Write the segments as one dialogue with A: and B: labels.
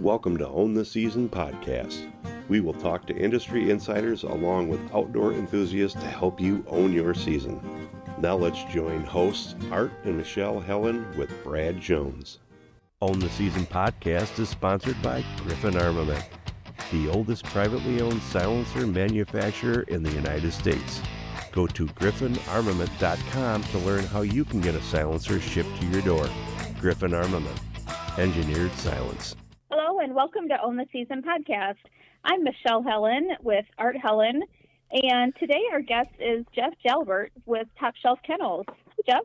A: Welcome to Own the Season podcast. We will talk to industry insiders along with outdoor enthusiasts to help you own your season. Now let's join hosts Art and Michelle Helen with Brad Jones. Own the Season podcast is sponsored by Griffin Armament, the oldest privately owned silencer manufacturer in the United States. Go to griffinarmament.com to learn how you can get a silencer shipped to your door. Griffin Armament, engineered silence.
B: Hello and welcome to Own the Season podcast. I'm Michelle Helen with Art Helen, and today our guest is Jeff Jalbert with Top Shelf Kennels. Jeff?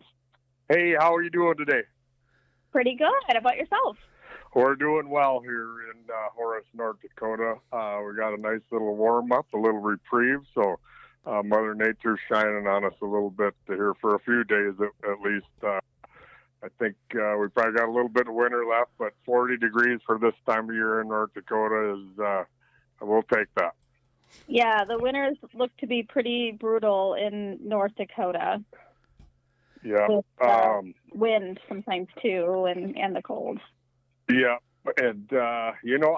C: Hey, how are you doing today?
B: Pretty good. How about yourself?
C: We're doing well here in Horace, North Dakota. We got a nice little warm-up, a little reprieve, so Mother Nature's shining on us a little bit here for a few days at least. I think we probably got a little bit of winter left, but 40 degrees for this time of year in North Dakota is, we'll take that.
B: Yeah, the winters look to be pretty brutal in North Dakota.
C: Yeah.
B: With wind sometimes too, and the cold.
C: Yeah. And, I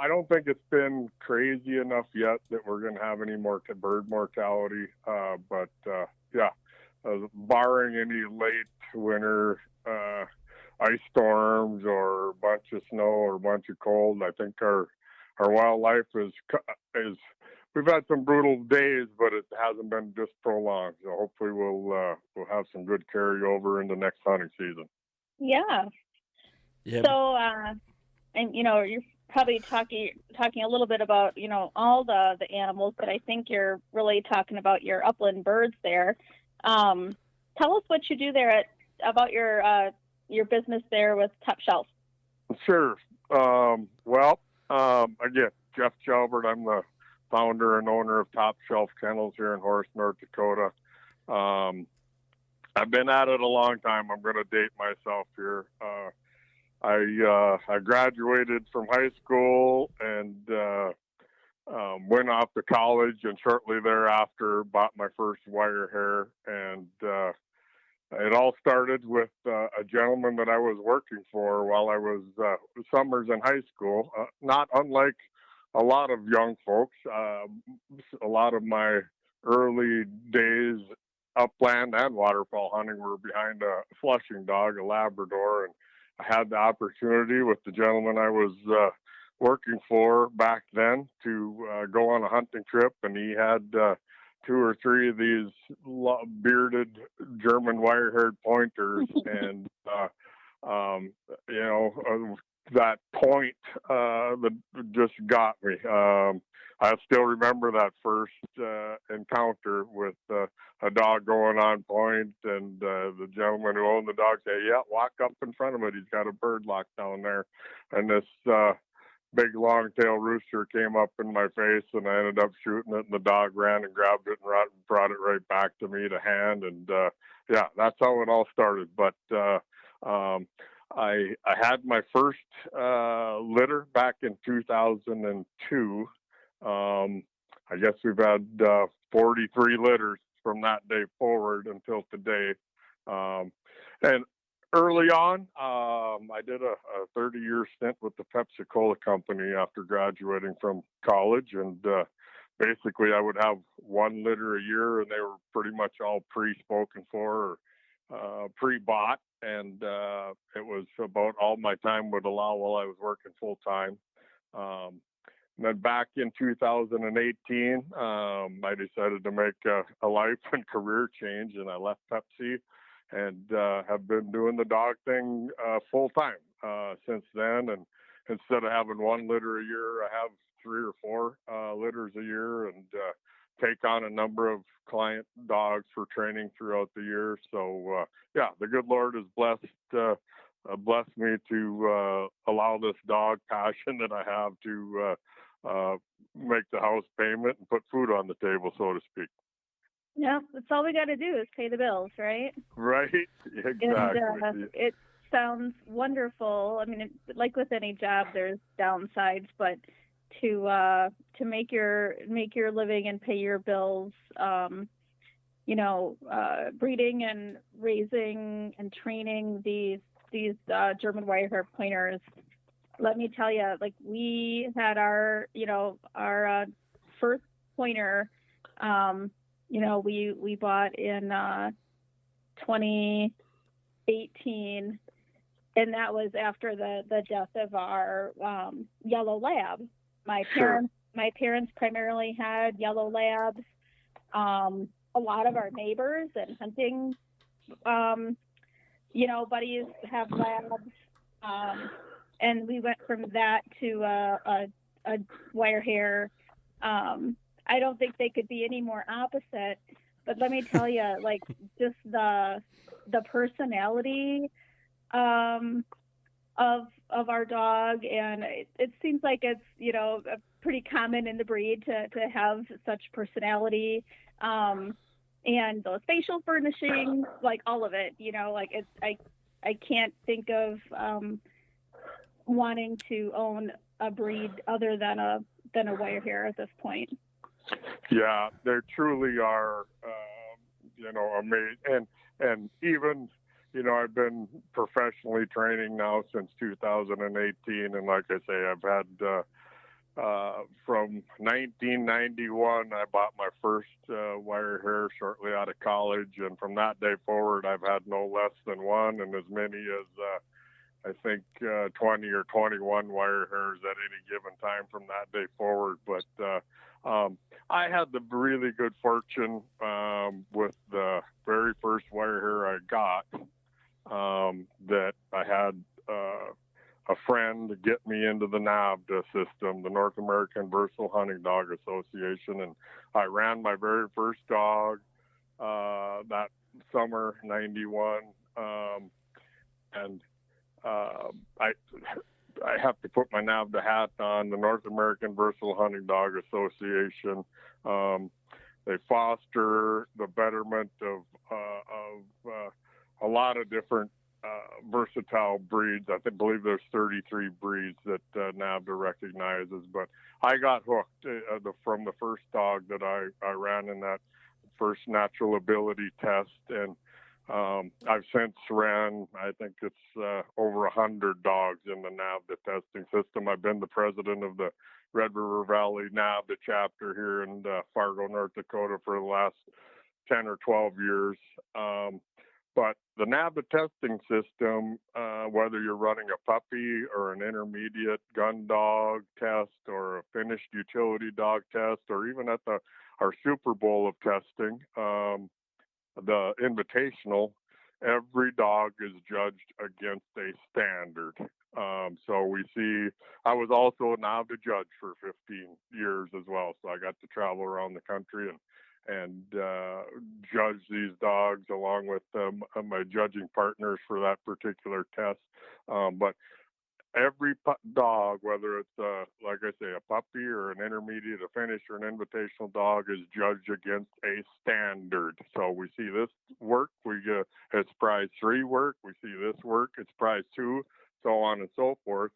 C: don't think it's been crazy enough yet that we're going to have any more bird mortality. But barring any late winter ice storms or a bunch of snow or a bunch of cold, I think our wildlife is we've had some brutal days, but it hasn't been just prolonged. So hopefully we'll have some good carryover into next hunting season.
B: Yeah.
D: Yeah.
B: So, and you're probably talking a little bit about all the animals, but I think you're really talking about your upland birds there. Tell us what you do there about your business there with Top Shelf.
C: Sure. Again, Jeff Jalbert. I'm the founder and owner of Top Shelf Kennels here in Horace, North Dakota. I've been at it a long time. I'm going to date myself here. I graduated from high school and went off to college, and shortly thereafter bought my first wire hair. And it all started with a gentleman that I was working for while I was summers in high school. Not unlike a lot of young folks, a lot of my early days upland and waterfowl hunting were behind a flushing dog, a Labrador, and I had the opportunity with the gentleman I was working for back then to go on a hunting trip, and he had 2 or 3 of these bearded German Wirehair Pointers, and that point that just got me. I still remember that first encounter with a dog going on point, and the gentleman who owned the dog said, "Yeah, walk up in front of it. He's got a bird locked down there." And this big long-tailed rooster came up in my face, and I ended up shooting it, and the dog ran and grabbed it and brought it right back to me to hand. And that's how it all started. But I had my first litter back in 2002. I guess we've had 43 litters from that day forward until today. And early on, I did a 30-year stint with the Pepsi-Cola company after graduating from college. And basically, I would have 1 litter a year, and they were pretty much all pre-spoken for or pre-bought. And it was about all my time would allow while I was working full-time. And then back in 2018, I decided to make a life and career change, and I left Pepsi and have been doing the dog thing full-time since then. And instead of having 1 litter a year, I have 3 or 4 litters a year, and take on a number of client dogs for training throughout the year. So, the good Lord has blessed me to allow this dog passion that I have to make the house payment and put food on the table, so to speak.
B: Yeah, that's all we got to do is pay the bills, right?
C: Right, exactly.
B: And it sounds wonderful. I mean, like with any job, there's downsides, but to make your living and pay your bills, breeding and raising and training these German Wirehair Pointers let me tell you, like we had our first pointer, we bought in 2018, and that was after the death of our yellow lab. My parents primarily had yellow labs. A lot of our neighbors and hunting, buddies have labs. And we went from that to a wire hair. I don't think they could be any more opposite. But let me tell you, like just the personality of our dog, and it seems like it's pretty common in the breed to have such personality, and those facial furnishings, like all of it. Like it's I can't think of wanting to own a breed other than a wire hair at this point.
C: Yeah, they truly are, amazing. And even, I've been professionally training now since 2018. And like I say, I've had, from 1991, I bought my first wire hair shortly out of college. And from that day forward, I've had no less than one, and as many as, I think 20 or 21 wire hairs at any given time from that day forward. But I had the really good fortune with the very first wire hair I got that I had a friend get me into the NAVDA system, the North American Versatile Hunting Dog Association, and I ran my very first dog that summer, 91, and I have to put my NAVDA hat on. The North American Versatile Hunting Dog Association. They foster the betterment of a lot of different versatile breeds. I believe there's 33 breeds that NAVDA recognizes. But I got hooked from the first dog that I ran in that first natural ability test, and I've since ran, I think it's over 100 dogs in the NAVDA testing system. I've been the president of the Red River Valley NAVDA chapter here in Fargo, North Dakota for the last 10 or 12 years. But the NAVDA testing system, whether you're running a puppy or an intermediate gun dog test or a finished utility dog test, or even at our Super Bowl of testing, the invitational, every dog is judged against a standard. So we see, I was also a NAVDA judge for 15 years as well. So I got to travel around the country and judge these dogs along with my judging partners for that particular test. But every dog, whether it's like I say, a puppy or an intermediate, a finish, or an invitational dog, is judged against a standard. So we see this work, it's prize 3 work. We see this work, it's prize 2, so on and so forth.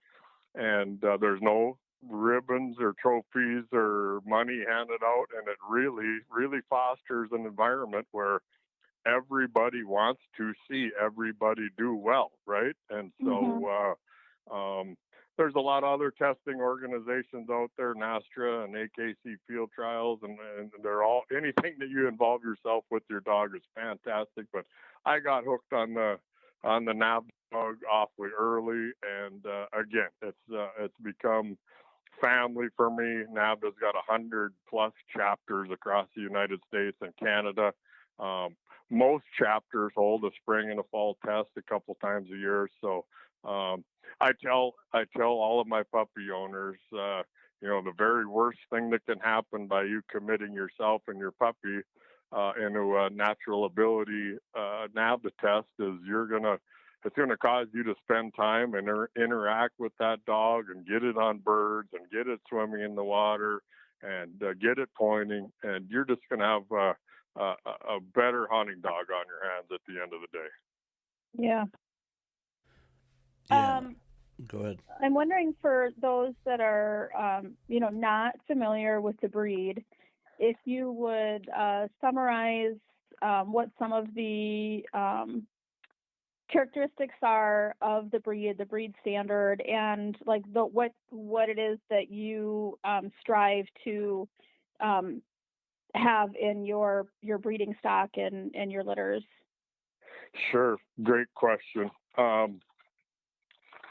C: And there's no ribbons or trophies or money handed out, and it really, really fosters an environment where everybody wants to see everybody do well, right? And so there's a lot of other testing organizations out there, NASTRA and AKC field trials, and they're all, anything that you involve yourself with your dog is fantastic. But I got hooked on the NAVDA dog awfully early, and again, it's become family for me. NAVDA's got 100+ chapters across the United States and Canada. Most chapters hold a spring and a fall test a couple times a year. So I tell all of my puppy owners, the very worst thing that can happen by you committing yourself and your puppy into a natural ability NAVDA test is it's gonna cause you to spend time and interact with that dog and get it on birds and get it swimming in the water and get it pointing, and you're just gonna have a better hunting dog on your hands at the end of the day.
B: Yeah.
D: Yeah. Go ahead.
B: I'm wondering, for those that are, not familiar with the breed, if you would summarize what some of the characteristics are of the breed standard, and like what it is that you strive to have in your breeding stock and your litters.
C: Sure, great question.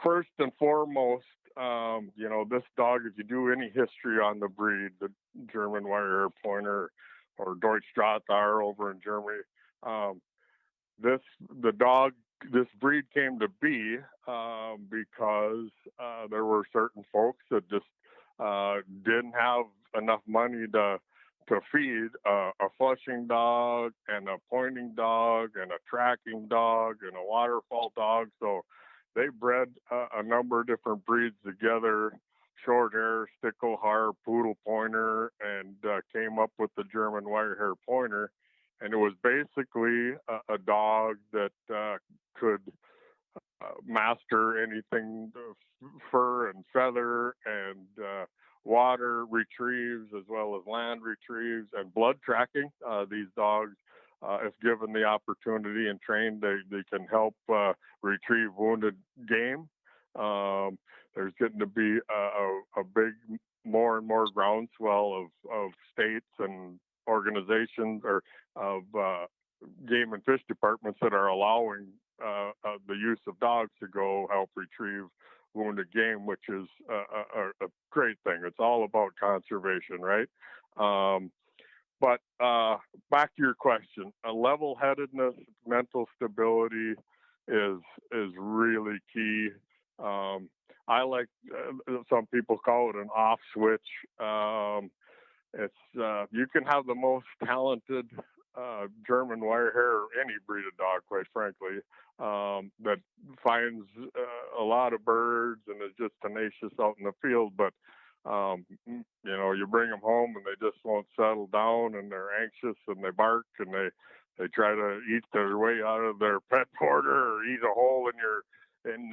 C: First and foremost, this dog, if you do any history on the breed, the German Wirehair Pointer or Deutsch Drahthaar over in Germany, this breed came to be because there were certain folks that just didn't have enough money to feed a flushing dog and a pointing dog and a tracking dog and a waterfall dog. So they bred a number of different breeds together, short hair, stickle hair, poodle pointer, and came up with the German Wirehair Pointer. And it was basically a dog that could master anything, fur and feather and water retrieves as well as land retrieves and blood tracking. These dogs, if given the opportunity and trained, they can help retrieve wounded game. There's getting to be a big, more and more groundswell of states and organizations or of game and fish departments that are allowing the use of dogs to go help retrieve wounded game, which is a great thing. It's all about conservation, right? But back to your question, level-headedness, mental stability is really key. I like some people call it an off switch. It's you can have the most talented German Wirehair or any breed of dog, quite frankly, that finds a lot of birds and is just tenacious out in the field. But you bring them home and they just won't settle down, and they're anxious and they bark and they try to eat their way out of their pet border or eat a hole in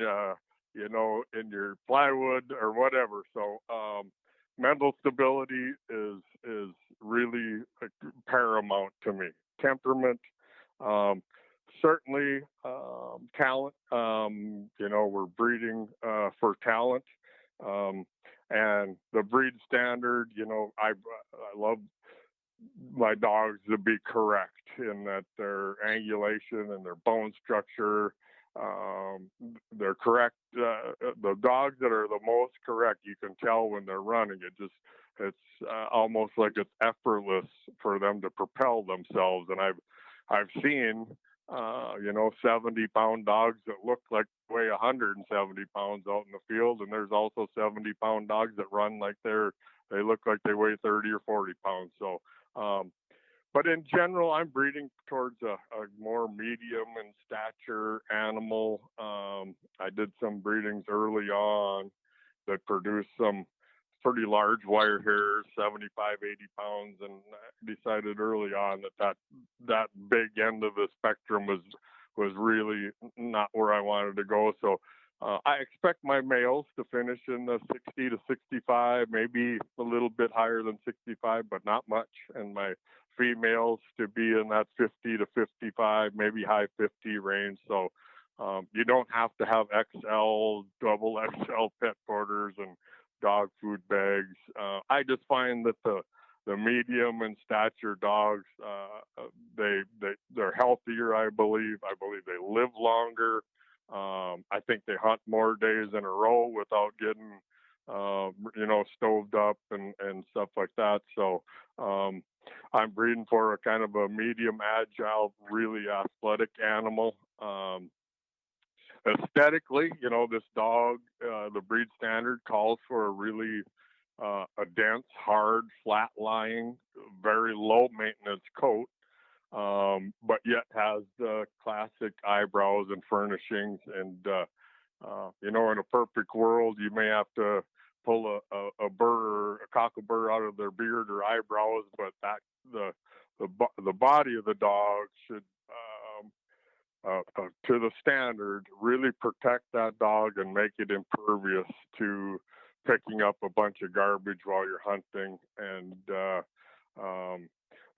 C: your plywood or whatever. So mental stability is really paramount to me. Temperament, certainly talent. We're breeding for talent, and the breed standard. I love my dogs to be correct in that their angulation and their bone structure. They're correct. The dogs that are the most correct, you can tell when they're running. It's almost like it's effortless for them to propel themselves. And I've seen 70-pound dogs that look like they weigh 170 pounds out in the field, and there's also 70-pound dogs that run like they look like they weigh 30 or 40 pounds. So but in general, I'm breeding towards a more medium in stature animal. I did some breedings early on that produced some pretty large wire hairs, 75, 80 pounds, and I decided early on that big end of the spectrum was really not where I wanted to go. So I expect my males to finish in the 60 to 65, maybe a little bit higher than 65, but not much, and my females to be in that 50 to 55, maybe high 50 range. So you don't have to have XL, double XL pet porters and dog food bags. I just find that the medium and stature dogs, they're healthier. I believe they live longer. I think they hunt more days in a row without getting stoved up and stuff like that. So I'm breeding for a kind of a medium, agile, really athletic animal. Aesthetically, this dog, the breed standard calls for a really a dense, hard, flat-lying, very low-maintenance coat, but yet has the classic eyebrows and furnishings. And in a perfect world, you may have to pull a cockabur out of their beard or eyebrows, but the body of the dog should, to the standard, really protect that dog and make it impervious to picking up a bunch of garbage while you're hunting. And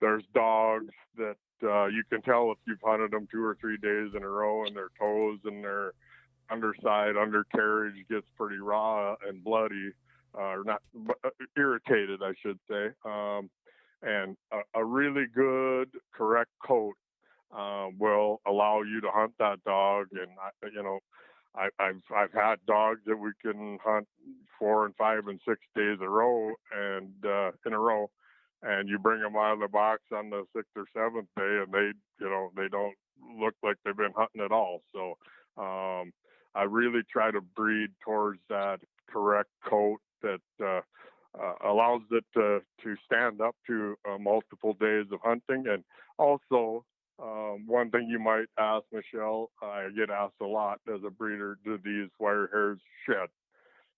C: there's dogs that you can tell if you've hunted them 2 or 3 days in a row, and their toes and their undercarriage gets pretty raw and bloody, or not irritated, I should say. And a really good, correct coat will allow you to hunt that dog. And I've had dogs that we can hunt 4 and 5 and 6 days in a row, and you bring them out of the box on the 6th or 7th day, and they don't look like they've been hunting at all. So I really try to breed towards that correct coat that allows it to stand up to multiple days of hunting. And also, one thing you might ask, Michelle, I get asked a lot as a breeder, do these wire hairs shed?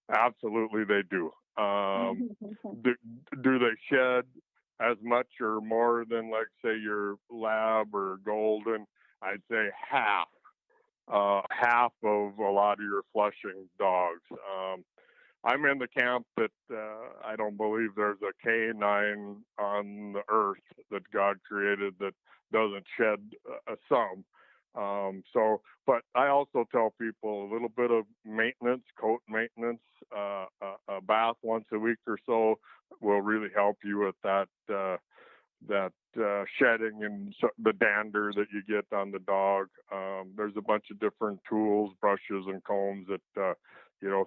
C: Absolutely, they do. Do they shed as much or more than, like, say, your lab or golden? I'd say half of a lot of your flushing dogs. I'm in the camp that I don't believe there's a canine on the earth that God created that doesn't shed some. But I also tell people a little bit of maintenance, coat maintenance, a bath once a week or so will really help you with that shedding and the dander that you get on the dog. There's a bunch of different tools, brushes, and combs that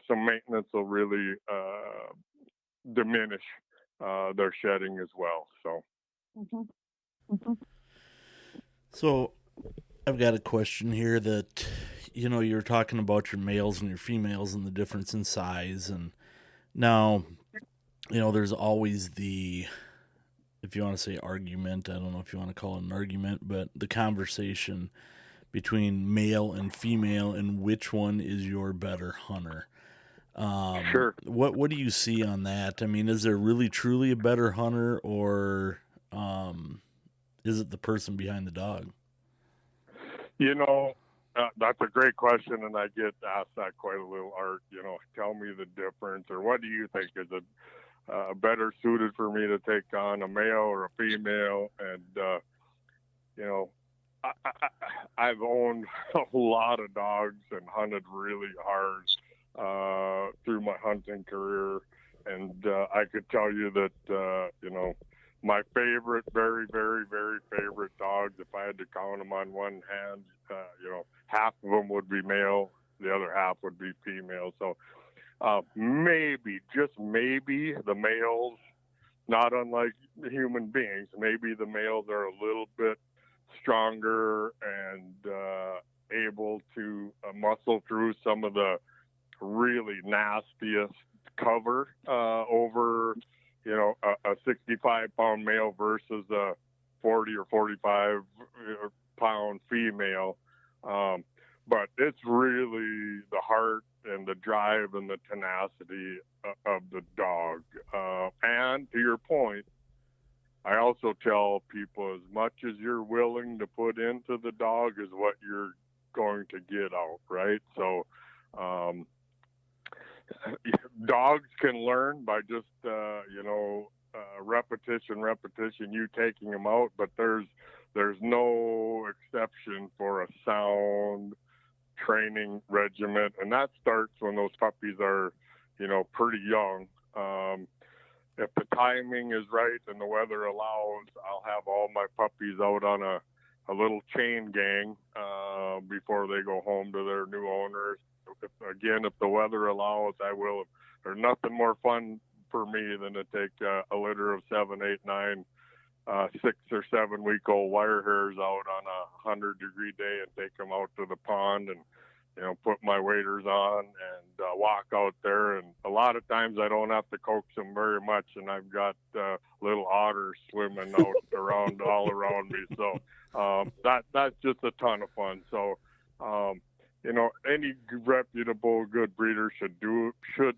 C: some maintenance will really diminish their shedding as well. So.
D: So I've got a question here that, you're talking about your males and your females and the difference in size. And now, there's always the, if you want to say argument, I don't know if you want to call it an argument, but the conversation between male and female and which one is your better hunter.
C: Sure.
D: What do you see on that? I mean, is there really truly a better hunter, or is it the person behind the dog?
C: That's a great question, and I get asked that quite a little, Art. Tell me the difference, or what do you think is better suited for me to take on, a male or a female? And I've owned a lot of dogs and hunted really hard through my hunting career, and I could tell you that my favorite, very, very, very favorite dogs, if I had to count them on one hand, half of them would be male, the other half would be female. So maybe, just maybe, the males, not unlike human beings, maybe the males are a little bit stronger and able to muscle through some of the really nastiest cover over a 65-pound male versus a 40 or 45-pound female. But it's really the heart and the drive and the tenacity of the dog. And to your point, I also tell people, as much as you're willing to put into the dog is what you're going to get out, right? So dogs can learn by just repetition, you taking them out, but there's no exception for a sound training regimen, and that starts when those puppies are pretty young. If the timing is right and the weather allows, I'll have all my puppies out on a little chain gang before they go home to their new owners. If the weather allows, I will. There's nothing more fun for me than to take a litter of 7, 8, 9, 6 or 7 week old wire hairs out on a 100-degree day and take them out to the pond and put my waders on and walk out there. And a lot of times I don't have to coax them very much, and I've got little otters swimming out all around me. So that's just a ton of fun. So any reputable good breeder should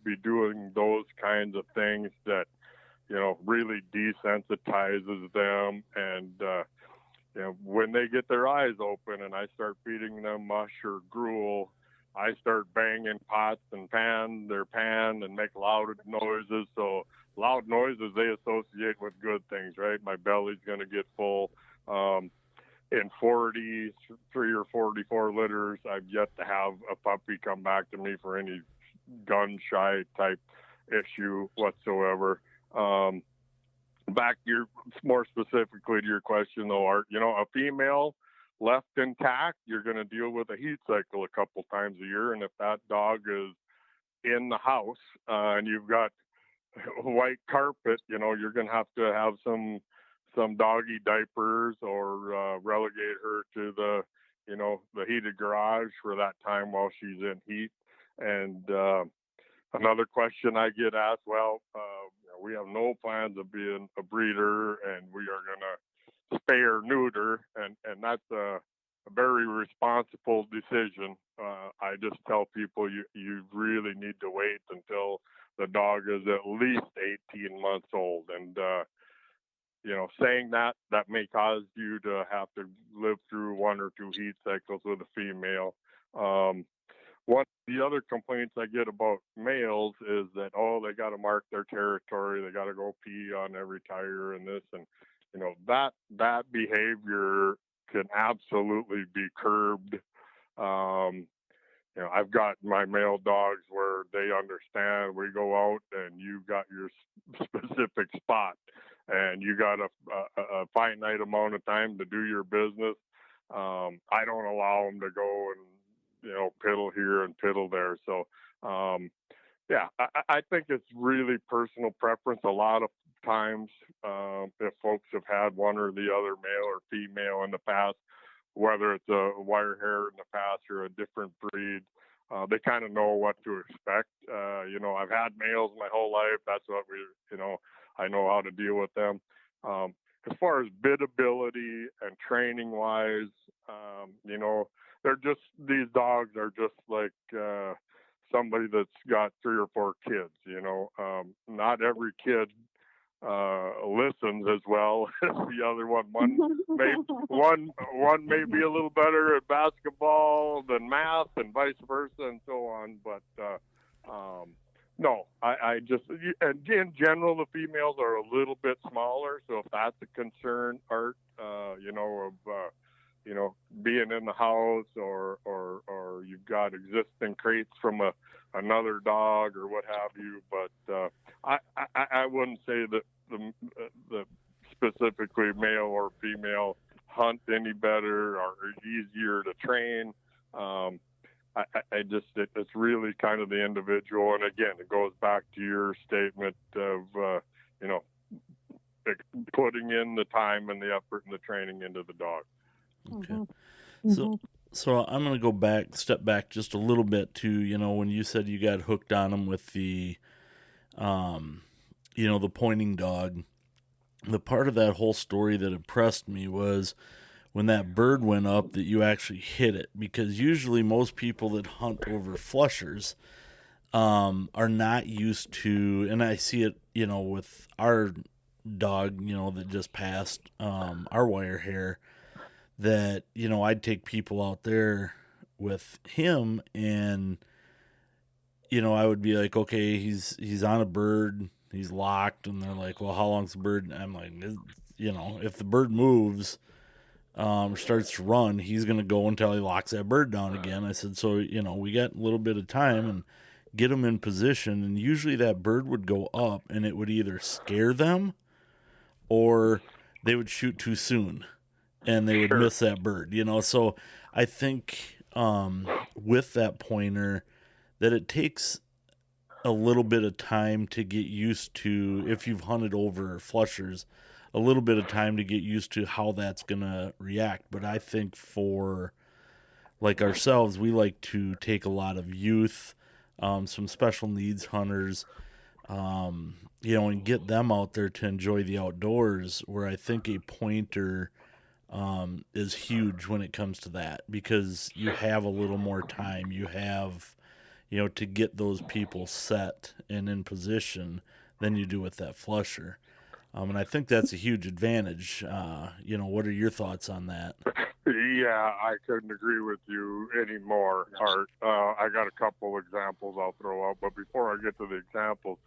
C: be doing those kinds of things that really desensitizes them. And when they get their eyes open and I start feeding them mush or gruel, I start banging pots and their pan and make loud noises. So loud noises they associate with good things, right? right. My belly's going to get full. In 43 or 44 litters, I've yet to have a puppy come back to me for any gun-shy type issue whatsoever. Back more specifically to your question, though, Art, a female left intact, you're going to deal with a heat cycle a couple times a year. And if that dog is in the house and you've got white carpet, you're going to have some doggy diapers or relegate her to the heated garage for that time while she's in heat. And another question I get asked, we have no plans of being a breeder, and we are going to spay or neuter, and that's a very responsible decision. I just tell people you really need to wait until the dog is at least 18 months old. And saying that may cause you to have to live through 1 or 2 heat cycles with a female. One of the other complaints I get about males is that, they got to mark their territory. They got to go pee on every tire and this. And, that behavior can absolutely be curbed. I've got my male dogs where they understand we go out and you've got your specific spot and you got a finite amount of time to do your business. I don't allow them to go and, piddle here and piddle there. So, I think it's really personal preference. A lot of times, if folks have had one or the other, male or female in the past, whether it's a wire hair in the past or a different breed, they kind of know what to expect. I've had males my whole life. That's what I know how to deal with them. As far as biddability and training wise, these dogs are just like somebody that's got 3 or 4 kids. Not every kid listens as well as the other one. One may be a little better at basketball than math, and vice versa, and so on. But no, I just, and in general, the females are a little bit smaller. So if that's a concern, Art, being in the house or you've got existing crates from another dog or what have you. But I wouldn't say that the specifically male or female hunt any better or easier to train. It's really kind of the individual. And again, it goes back to your statement of, putting in the time and the effort and the training into the dog.
D: Okay.
B: Mm-hmm.
D: So I'm going to step back just a little bit to, when you said you got hooked on them with the, the pointing dog. The part of that whole story that impressed me was when that bird went up that you actually hit it, because usually most people that hunt over flushers are not used to, and I see it, with our dog, that just passed, our wire hair, that, I'd take people out there with him and, I would be like, okay, he's on a bird, he's locked, and they're like, well, how long's the bird? And I'm like, if the bird moves, starts to run, he's going to go until he locks that bird down again. I said, so, we got a little bit of time and get them in position. And usually that bird would go up and it would either scare them or they would shoot too soon and they would miss that bird, So I think, with that pointer, that it takes a little bit of time to get used to, if you've hunted over flushers, a little bit of time to get used to how that's going to react. But I think for like ourselves, we like to take a lot of youth, some special needs hunters, and get them out there to enjoy the outdoors, where I think a pointer is huge when it comes to that, because you have a little more time. You have, to get those people set and in position than you do with that flusher. And I think that's a huge advantage. What are your thoughts on that?
C: Yeah, I couldn't agree with you anymore, Art. I got a couple examples I'll throw out, but before I get to the examples,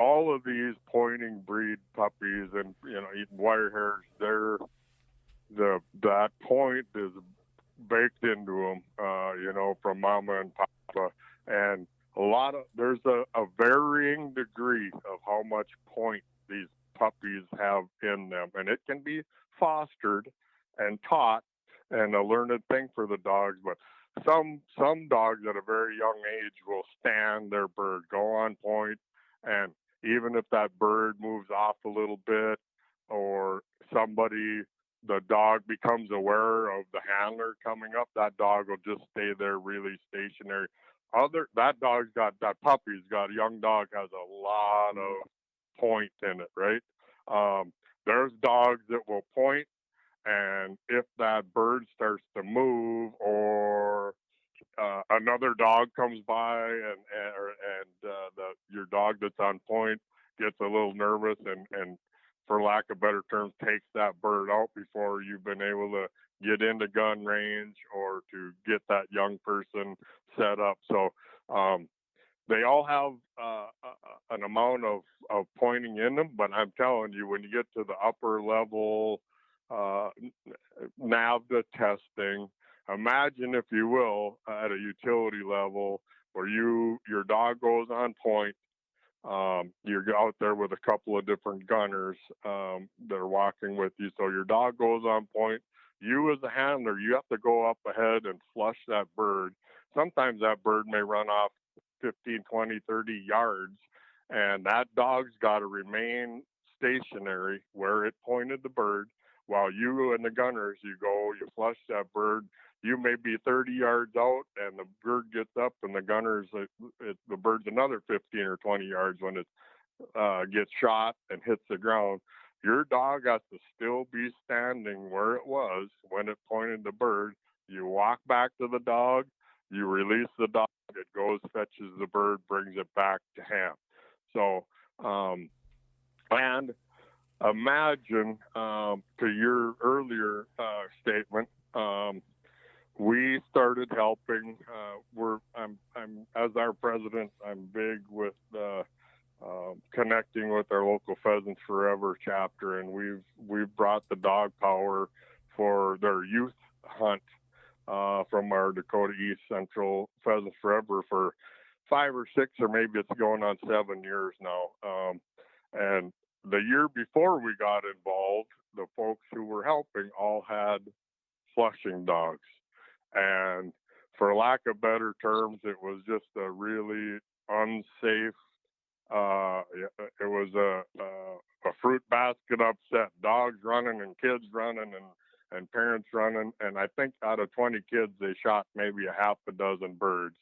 C: all of these pointing breed puppies and, even wire hairs, that point is baked into them, from mama and papa. And there's a varying degree of how much point these puppies have in them. And it can be fostered and taught and a learned thing for the dogs, but some dogs at a very young age will stand their bird, go on point, and even if that bird moves off a little bit or the dog becomes aware of the handler coming up, that dog will just stay there really stationary. That young dog has a lot of point in it, right? There's dogs that will point, and if that bird starts to move or another dog comes by and your dog that's on point gets a little nervous and for lack of better terms takes that bird out before you've been able to get into gun range or to get that young person set up. So they all have an amount of pointing in them, but I'm telling you, when you get to the upper level NAVDA testing, imagine, if you will, at a utility level where your dog goes on point. You're out there with a couple of different gunners that are walking with you. So your dog goes on point. You as a handler, you have to go up ahead and flush that bird. Sometimes that bird may run off 15, 20, 30 yards, and that dog's got to remain stationary where it pointed the bird while you and the gunners, you flush that bird. You may be 30 yards out, and the bird gets up, and the gunners, the bird's another 15 or 20 yards when it gets shot and hits the ground. Your dog has to still be standing where it was when it pointed the bird. You walk back to the dog, you release the dog, it goes, fetches the bird, brings it back to hand. So, and imagine, to your earlier statement, we started helping. I'm as our president, I'm big with connecting with our local Pheasants Forever chapter, and we've brought the dog power for their youth hunt from our Dakota East Central Pheasants Forever for 5 or 6, or maybe it's going on 7 years now. And the year before we got involved, the folks who were helping all had flushing dogs. And for lack of better terms, it was just a really unsafe, it was a fruit basket upset, dogs running and kids running and parents running. And I think out of 20 kids, they shot maybe a half a dozen birds.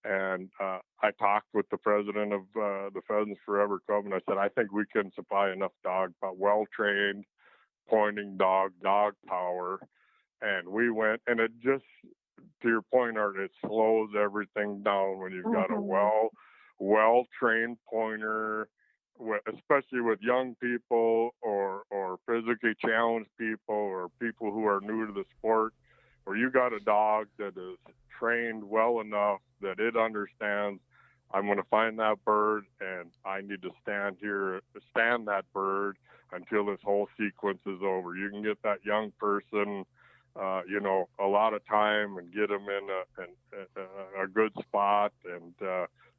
C: And I talked with the president of the Pheasants Forever Club, and I said, I think we can supply enough well-trained pointing dog power. And we went, and it just, to your point, Art, it slows everything down when you've got a well-trained pointer, especially with young people or physically challenged people or people who are new to the sport, where you got a dog that is trained well enough that it understands, I'm going to find that bird and I need to stand that bird until this whole sequence is over. You can get that young person, a lot of time and get them in a good spot. And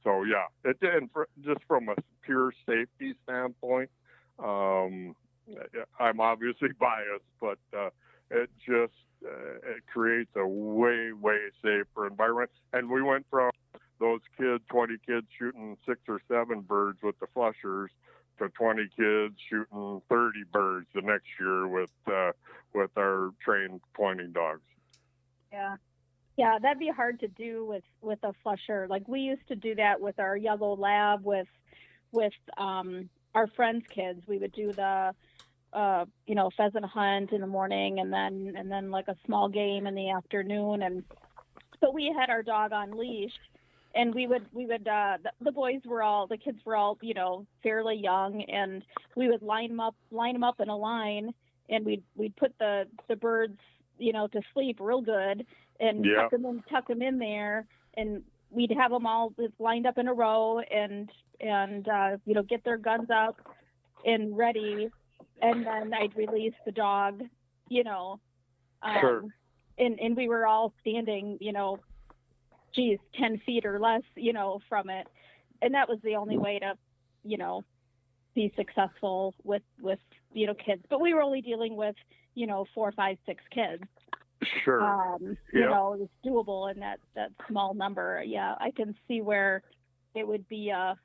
C: so, yeah, just from a pure safety standpoint, I'm obviously biased, but it creates a way, way safer environment. And we went from those 20 kids shooting 6 or 7 birds with the flushers to 20 kids shooting 30 birds the next year with our trained pointing dogs.
B: Yeah, that'd be hard to do with a flusher. Like, we used to do that with our yellow lab with our friends' kids. We would do the pheasant hunt in the morning and then like a small game in the afternoon, but we had our dog on leash, and we would the kids were all fairly young, and we would line them up in a line, and we'd put the birds to sleep real good and tuck them in there, and we'd have them all lined up in a row and get their guns up and ready, and then I'd release the dog,
C: Sure.
B: And we were all standing, 10 feet or less, from it. And that was the only way to, be successful with kids. But we were only dealing with, 4, 5, 6 kids.
C: Sure.
B: It was doable in that small number. Yeah, I can see where it would be a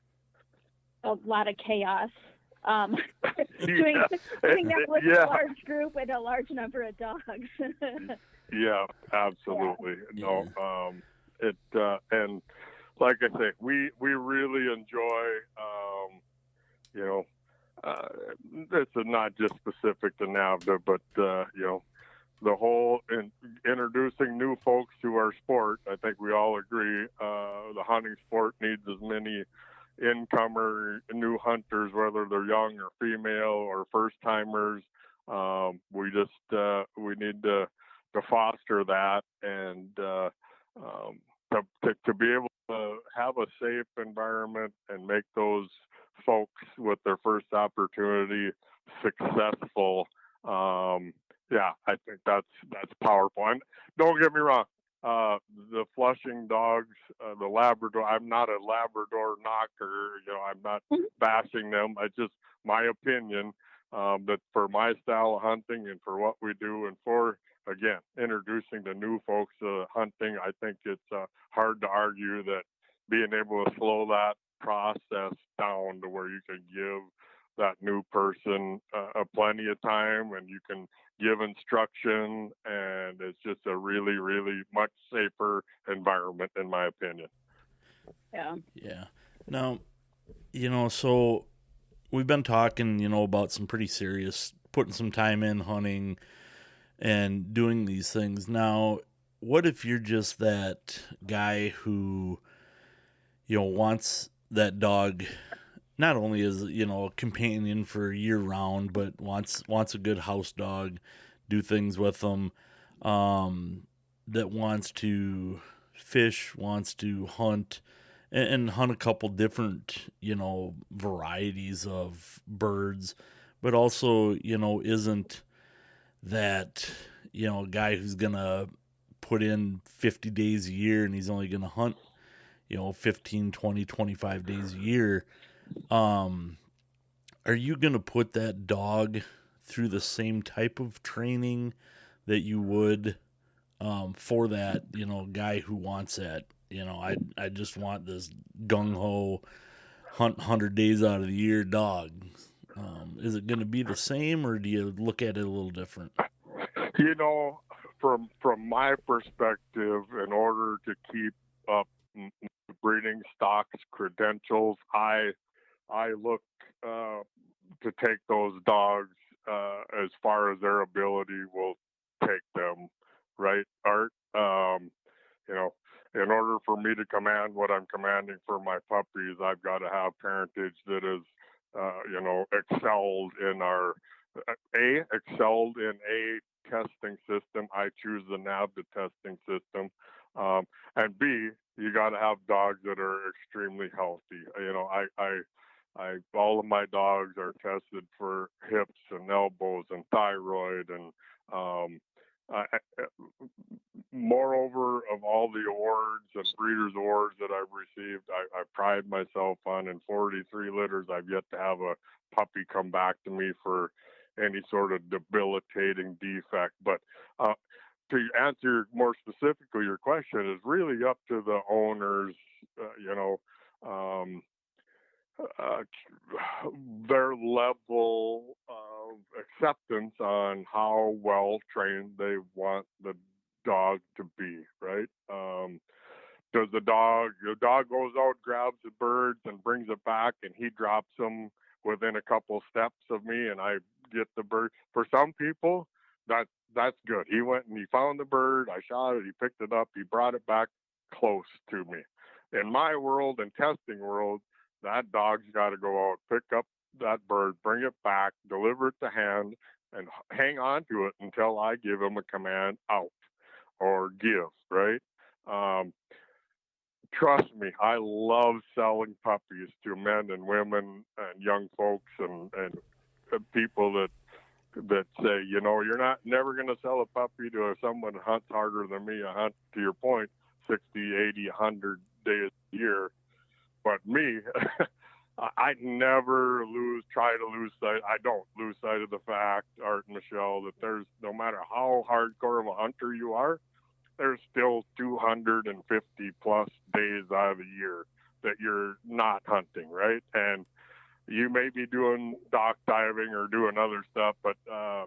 B: lot of chaos. Doing that with a large group and a large number of dogs.
C: Yeah, absolutely.
D: Yeah.
C: No, and like I say, we really enjoy, this is not just specific to NAVDA, but, the whole introducing new folks to our sport. I think we all agree, the hunting sport needs as many incomer new hunters, whether they're young or female or first timers. We need to foster that, and to be able to have a safe environment and make those folks with their first opportunity successful. I think that's powerful. And don't get me wrong, the Flushing dogs, the Labrador, I'm not a Labrador knocker. I'm not bashing them. It's just my opinion that for my style of hunting and for what we do, and for, again, introducing the new folks to hunting, I think it's hard to argue that being able to slow that process down to where you can give that new person plenty of time, and you can give instruction, and it's just a really, really much safer environment, in my opinion.
D: Yeah. Now, so we've been talking, about some pretty serious, putting some time in hunting and doing these things. Now, what if you're just that guy who, wants that dog not only as, a companion for year round, but wants a good house dog, do things with them, that wants to fish, wants to hunt, and hunt a couple different, varieties of birds, but also, isn't that, guy who's going to put in 50 days a year and he's only going to hunt, 15, 20, 25 days a year. Are you going to put that dog through the same type of training that you would for that, guy who wants that? I just want this gung-ho hunt 100 days out of the year dog. Is it going to be the same, or do you look at it a little different?
C: From my perspective, in order to keep up breeding stocks credentials, I look to take those dogs as far as their ability will take them, right, Art? In order for me to command what I'm commanding for my puppies, I've got to have parentage that is, excelled in excelled in a testing system. I choose the NAVDA testing system. And B, you got to have dogs that are extremely healthy. All of my dogs are tested for hips and elbows and thyroid, and moreover, of all the awards and breeders awards that I've received, I pride myself on, in 43 litters, I've yet to have a puppy come back to me for any sort of debilitating defect. But to answer more specifically your question, is really up to the owners, their level of acceptance on how well trained they want the dog to be, right? Does the dog goes out, grabs the birds and brings it back, and he drops them within a couple steps of me, and I get the bird? For some people, that's good. He went and he found the bird, I shot it, he picked it up, he brought it back close to me. In my world and testing world, that dog's got to go out, pick up that bird, bring it back, deliver it to hand, and hang on to it until I give him a command out or give, right? trust me, I love selling puppies to men and women and young folks and people that say, you're never going to sell a puppy to someone who hunts harder than me. I hunt, to your point, 60, 80, 100 days a year. But me, I never try to lose sight. I don't lose sight of the fact, Art and Michelle, that there's, no matter how hardcore of a hunter you are, there's still 250 plus days out of the year that you're not hunting, right? And you may be doing dock diving or doing other stuff, but the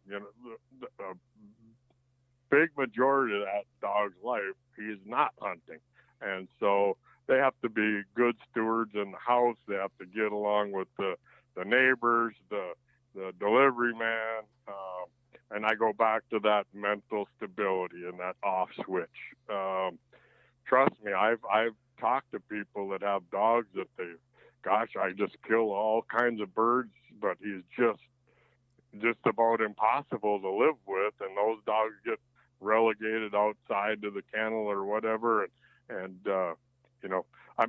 C: big majority of that dog's life, he's not hunting. And so they have to be good stewards in the house. They have to get along with the neighbors, the delivery man. And I go back to that mental stability and that off switch. Trust me, I've talked to people that have dogs that I just kill all kinds of birds, but he's just about impossible to live with. And those dogs get relegated outside to the kennel or whatever. And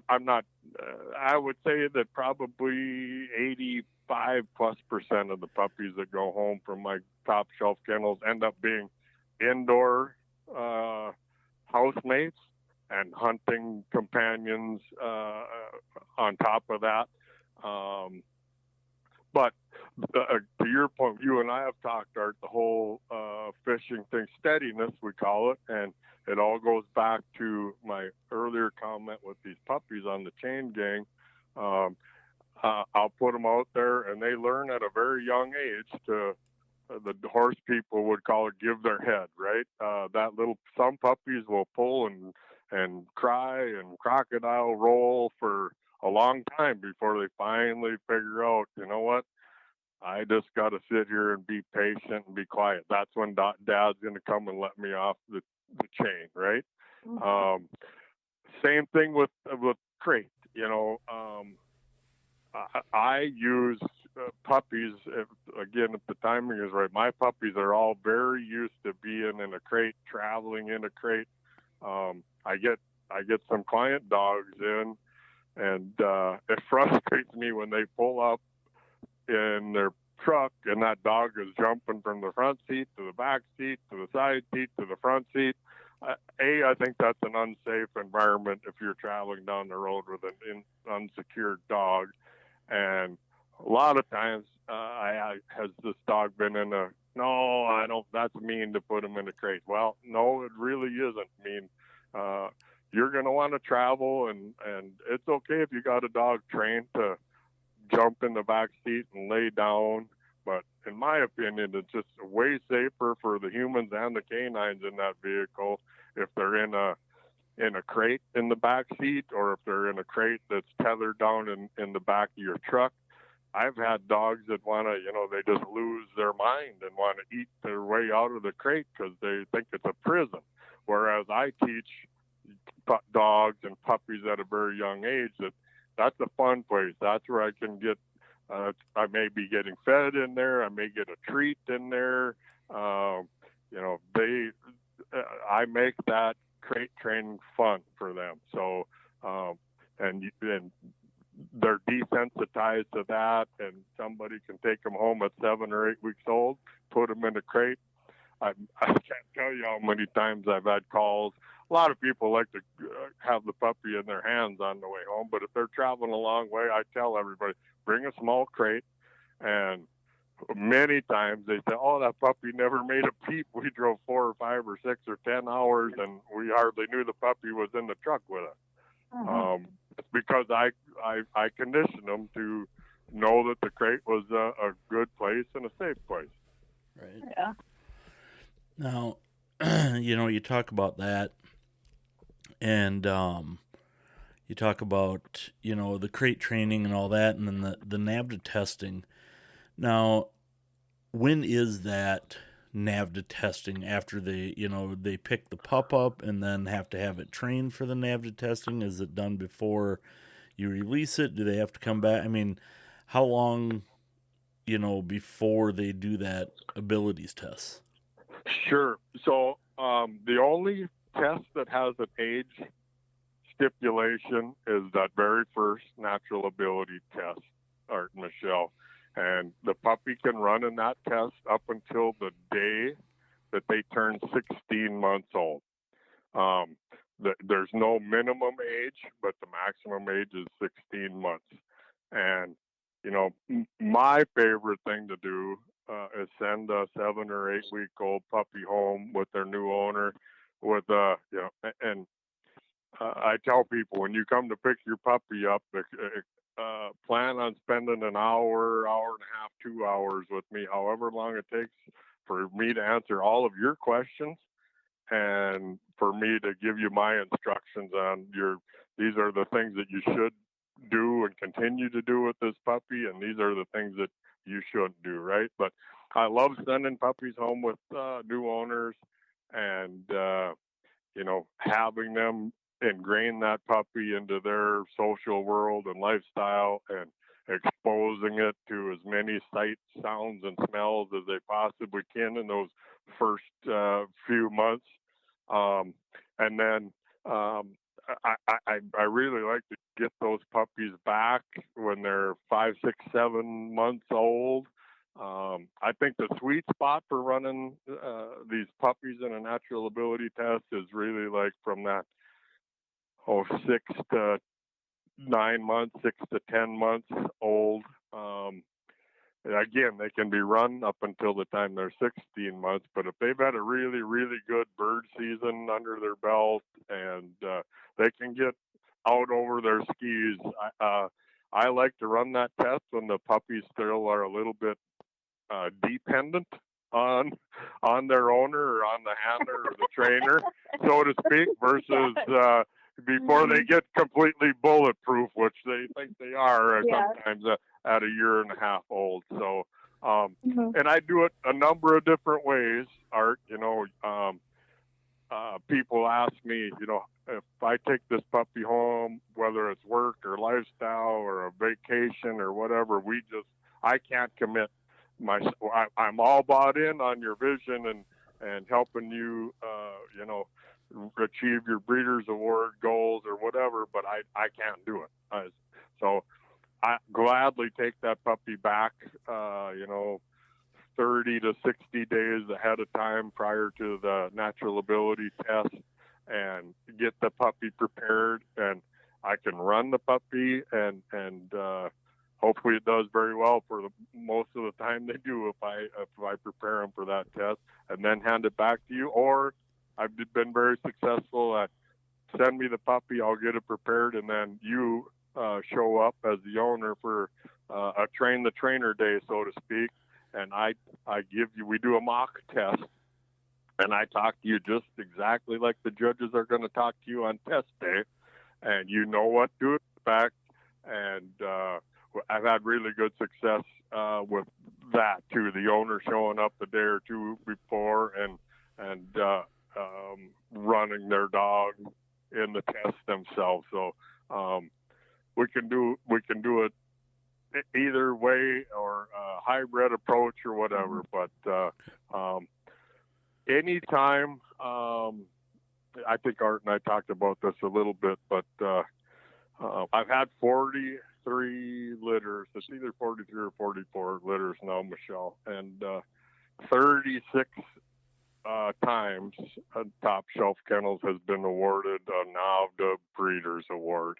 C: I'm not, I would say that probably 85+% of the puppies that go home from my top shelf kennels end up being indoor housemates and hunting companions on top of that. But to your point, you and I have talked, Art, the whole fishing thing, steadiness, we call it, and it all goes back to my earlier comment with these puppies on the chain gang. I'll put them out there, and they learn at a very young age to, the horse people would call it, give their head, right? Some puppies will pull and cry and crocodile roll for a long time before they finally figure out, you know what? I just got to sit here and be patient and be quiet. That's when Dad's going to come and let me off the chain, right? Mm-hmm. Same thing with crate. I use puppies, if the timing is right. My puppies are all very used to being in a crate, traveling in a crate. I get some client dogs in, and it frustrates me when they pull up in their truck and that dog is jumping from the front seat to the back seat to the side seat to the front seat. I think that's an unsafe environment if you're traveling down the road with an unsecured dog. And a lot of times, has this dog been in a, no, I don't, that's mean to put him in a crate. Well, no, it really isn't mean. You're going to want to travel, and it's okay if you got a dog trained to jump in the back seat and lay down. But in my opinion, it's just way safer for the humans and the canines in that vehicle if they're in a crate in the back seat, or if they're in a crate that's tethered down in the back of your truck. I've had dogs that want to, they just lose their mind and want to eat their way out of the crate because they think it's a prison. Whereas I teach dogs and puppies at a very young age that's a fun place. That's where I can get, I may be getting fed in there. I may get a treat in there. I make that crate training fun for them. So, and they're desensitized to that, and somebody can take them home at 7 or 8 weeks old, put them in a crate. I can't tell you how many times I've had calls. A lot of people like to have the puppy in their hands on the way home, but if they're traveling a long way, I tell everybody, bring a small crate. And many times they say, oh, that puppy never made a peep. We drove 4 or 5 or 6 or 10 hours, and we hardly knew the puppy was in the truck with us. Mm-hmm. It's because I conditioned them to know that the crate was a good place and a safe place.
D: Right.
B: Yeah.
D: Now, you talk about that, and you talk about, the crate training and all that, and then the NAVDA testing. Now, when is that NAVDA testing after they pick the pup up and then have to have it trained for the NAVDA testing? Is it done before you release it? Do they have to come back? I mean, how long, before they do that abilities test?
C: Sure. So the only test that has an age stipulation is that very first natural ability test, Art and Michelle. And the puppy can run in that test up until the day that they turn 16 months old. There's no minimum age, but the maximum age is 16 months. And, my favorite thing to do is send a 7 or 8 week old puppy home with their new owner and I tell people, when you come to pick your puppy up, plan on spending an hour, hour and a half, 2 hours with me, however long it takes for me to answer all of your questions and for me to give you my instructions on these are the things that you should do and continue to do with this puppy, and these are the things that you shouldn't do, right? But I love sending puppies home with new owners and, having them ingrain that puppy into their social world and lifestyle and exposing it to as many sights, sounds, and smells as they possibly can in those first few months. And then I really like to get those puppies back when they're 5, 6, 7 months old. I think the sweet spot for running these puppies in a natural ability test is really like from that 6 to 9 months, 6 to 10 months old. Again, they can be run up until the time they're 16 months, but if they've had a really, really good bird season under their belt and they can get out over their skis, I like to run that test when the puppies still are a little bit dependent on their owner or on the handler or the trainer, so to speak, versus before they get completely bulletproof, which they think they are sometimes at a year and a half old. So, and I do it a number of different ways, Art. People ask me, if I take this puppy home, whether it's work or lifestyle or a vacation or whatever, I can't commit I'm all bought in on your vision and helping you, achieve your Breeders' Award goals or whatever, but I can't do it. So I gladly take that puppy back, 30 to 60 days ahead of time prior to the natural ability test and get the puppy prepared, and I can run the puppy and hopefully it does very well for most of the time they do if I prepare them for that test and then hand it back to you. Or I've been very successful at send me the puppy, I'll get it prepared, and then you show up as the owner for a train the trainer day, so to speak, and we do a mock test, and I talk to you just exactly like the judges are going to talk to you on test day, and you know what to expect, and I've had really good success with that too. The owner showing up a day or two before and running their dog in the test themselves. So we can do it either way, or a hybrid approach or whatever. But anytime, I think Art and I talked about this a little bit, but I've had 43 litters. It's either 43 or 44 litters now, Michelle, and 36 times Top Shelf Kennels has been awarded a NAVDA Breeders' Award.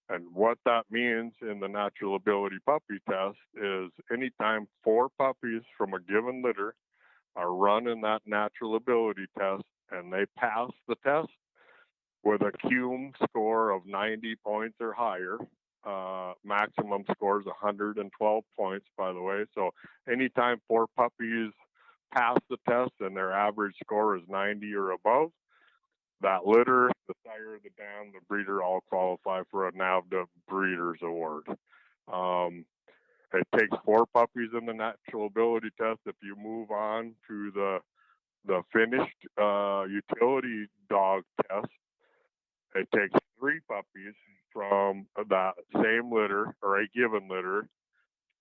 C: And what that means in the natural ability puppy test is anytime 4 puppies from a given litter are run in that natural ability test and they pass the test with a CUME score of 90 points or higher, maximum score is 112 points, by the way. So anytime 4 puppies pass the test and their average score is 90 or above, that litter, the sire, the dam, the breeder all qualify for a NAVDA Breeders' Award. It takes 4 puppies in the natural ability test. If you move on to the finished utility dog test, it takes 3 puppies from that same litter or a given litter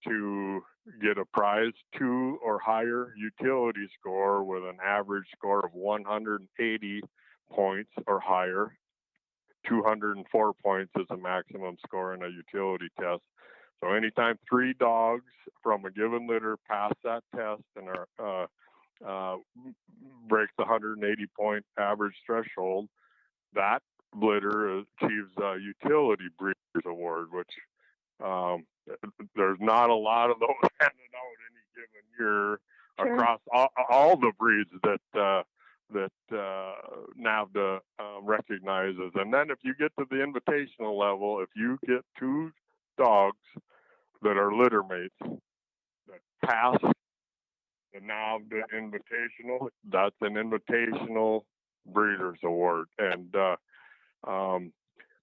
C: to get a prize 2 or higher utility score with an average score of 180 points or higher. 204 points is the maximum score in a utility test. So anytime 3 dogs from a given litter pass that test and break the 180 point average threshold, that litter achieves a utility breeders award, which there's not a lot of those handed out any given year across all the breeds that NAVDA recognizes. And then if you get to the invitational level, if you get 2 dogs that are litter mates that pass the NAVDA invitational, that's an invitational breeders award. And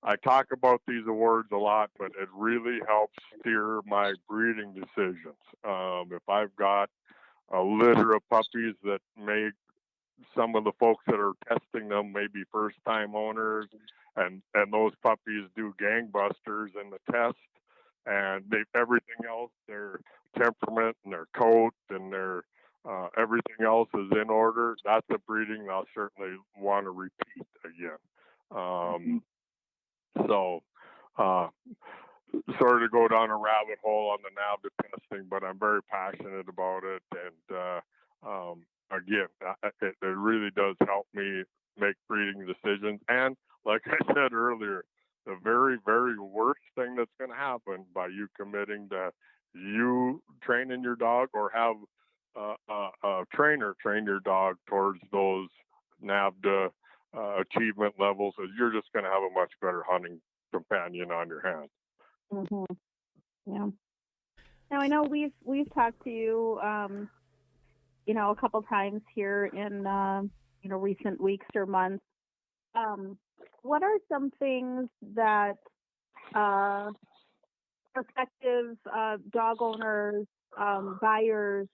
C: I talk about these awards a lot, but it really helps steer my breeding decisions. If I've got a litter of puppies that may, some of the folks that are testing them may be first-time owners, and those puppies do gangbusters in the test, and everything else, their temperament and their coat and their everything else is in order, that's a breeding I'll certainly want to repeat again. So, sorry to go down a rabbit hole on the NAVDA testing, but I'm very passionate about it. And again, it really does help me make breeding decisions. And like I said earlier, the very, very worst thing that's going to happen by you committing to you training your dog or have a trainer train your dog towards those NAVDA achievement levels is you're just going to have a much better hunting companion on your hands.
B: Yeah. Now I know we've talked to you, a couple times here in recent weeks or months. What are some things that prospective dog owners, buyers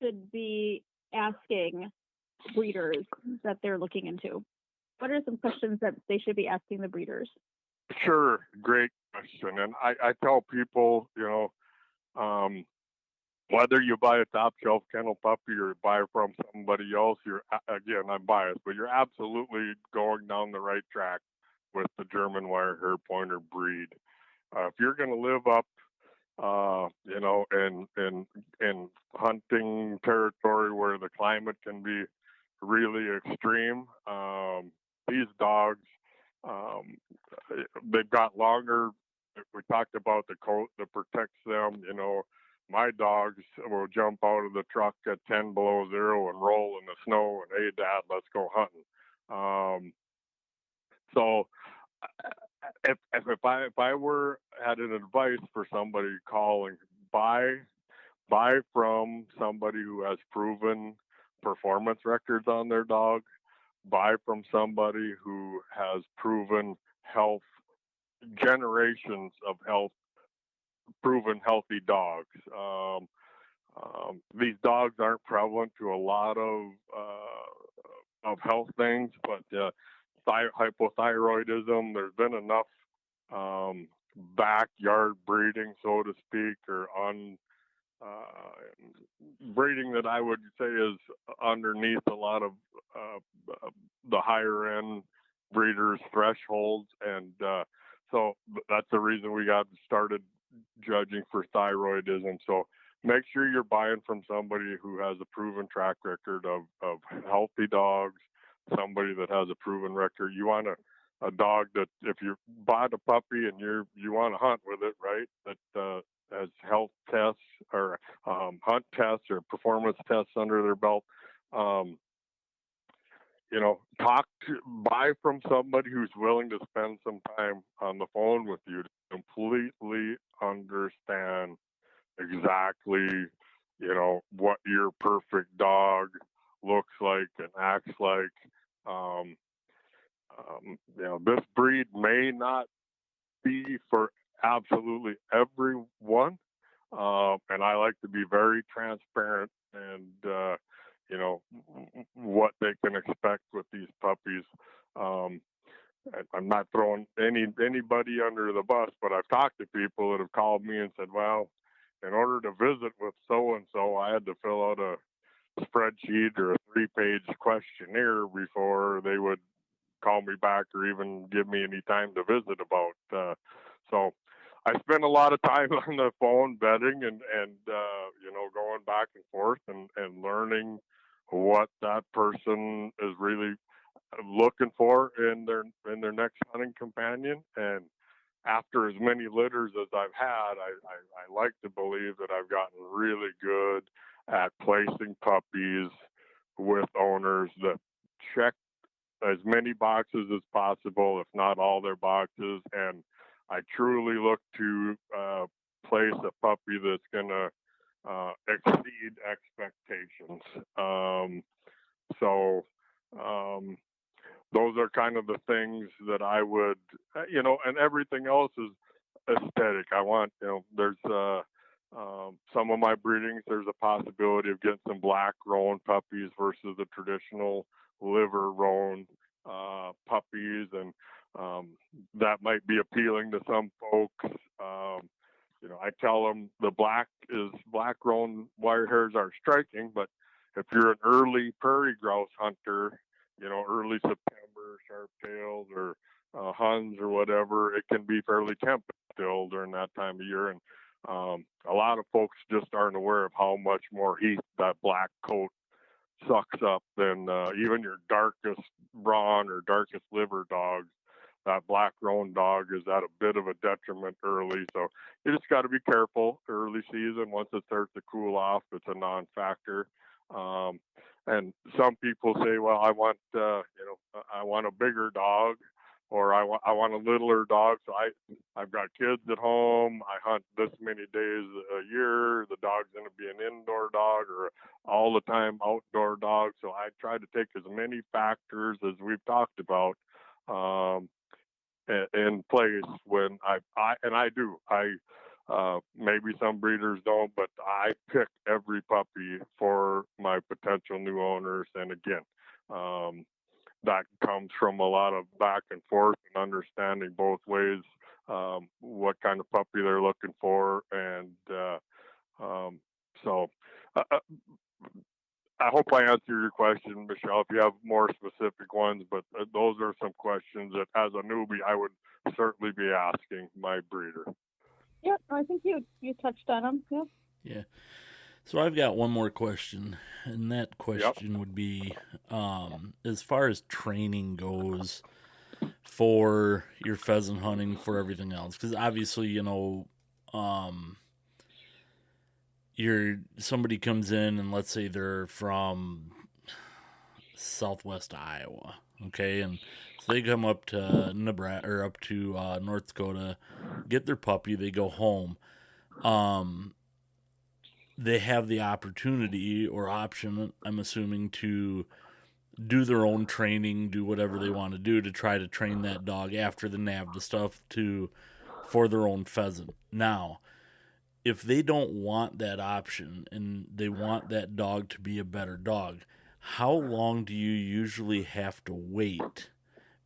B: should be asking breeders that they're looking into? What are some questions that they should be asking the breeders?
C: Sure, great question. And I tell people, whether you buy a top shelf kennel puppy or buy from somebody else, I'm biased, but you're absolutely going down the right track with the German Wirehair Pointer breed. If you're going to live up, in hunting territory where the climate can be really extreme, these dogs, they've got longer. We talked about the coat that protects them. My dogs will jump out of the truck at 10 below zero and roll in the snow and, hey, Dad, let's go hunting. So if I were had an advice for somebody calling, buy from somebody who has proven performance records on their dog, buy from somebody who has proven health, generations of health, proven healthy dogs. These dogs aren't prevalent to a lot of health things, but hypothyroidism, there's been enough backyard breeding, so to speak, or breeding that I would say is underneath a lot of the higher end breeders' thresholds, and so that's the reason we got started judging for thyroidism. So make sure you're buying from somebody who has a proven track record of healthy dogs, somebody that has a proven record. You want a dog that if you bought a puppy and you want to hunt with it, right, that has health tests or hunt tests or performance tests under their belt. Buy from somebody who's willing to spend some time on the phone with you to completely understand exactly, what your perfect dog looks like and acts like. This breed may not be for absolutely everyone, and I like to be very transparent and what they can expect with these puppies. I'm not throwing anybody under the bus, but I've talked to people that have called me and said, well, in order to visit with so-and-so, I had to fill out a spreadsheet or a 3-page questionnaire before they would call me back or even give me any time to visit about. So I spend a lot of time on the phone vetting and going back and forth and learning what that person is really looking for in their next hunting companion. And after as many litters as I've had, I like to believe that I've gotten really good at placing puppies with owners that check as many boxes as possible, if not all their boxes. And I truly look to place a puppy that's going to exceed expectations. Those are kind of the things that I would, and everything else is aesthetic. I want, there's some of my breedings, there's a possibility of getting some black roan puppies versus the traditional liver roan puppies, and that might be appealing to some folks. I tell them the black roan wire hairs are striking, but if you're an early prairie grouse hunter, early September, sharp tails or Huns or whatever, it can be fairly temperate still during that time of year. And a lot of folks just aren't aware of how much more heat that black coat sucks up than even your darkest brawn or darkest liver dogs. That black roan dog is at a bit of a detriment early. So you just got to be careful early season. Once it starts to cool off, it's a non-factor. And some people say, well, I want a bigger dog, or I want a littler dog. So I've got kids at home. I hunt this many days a year. The dog's going to be an indoor dog or all the time outdoor dog. So I try to take as many factors as we've talked about in place when I do. Maybe some breeders don't, but I pick every puppy for my potential new owners. And again, that comes from a lot of back and forth and understanding both ways what kind of puppy they're looking for. And I hope I answered your question, Michelle, if you have more specific ones, but those are some questions that as a newbie, I would certainly be asking my breeder.
B: Yeah, I think you touched on them. Yeah.
D: Yeah. So I've got one more question, and that question would be, as far as training goes for your pheasant hunting, for everything else, because obviously, somebody comes in and let's say they're from southwest Iowa, okay, and so they come up to Nebraska or up to North Dakota, get their puppy, they go home. They have the opportunity or option, I'm assuming, to do their own training, do whatever they want to do to try to train that dog after the NAVDA stuff for their own pheasant. Now, if they don't want that option and they want that dog to be a better dog, how long do you usually have to wait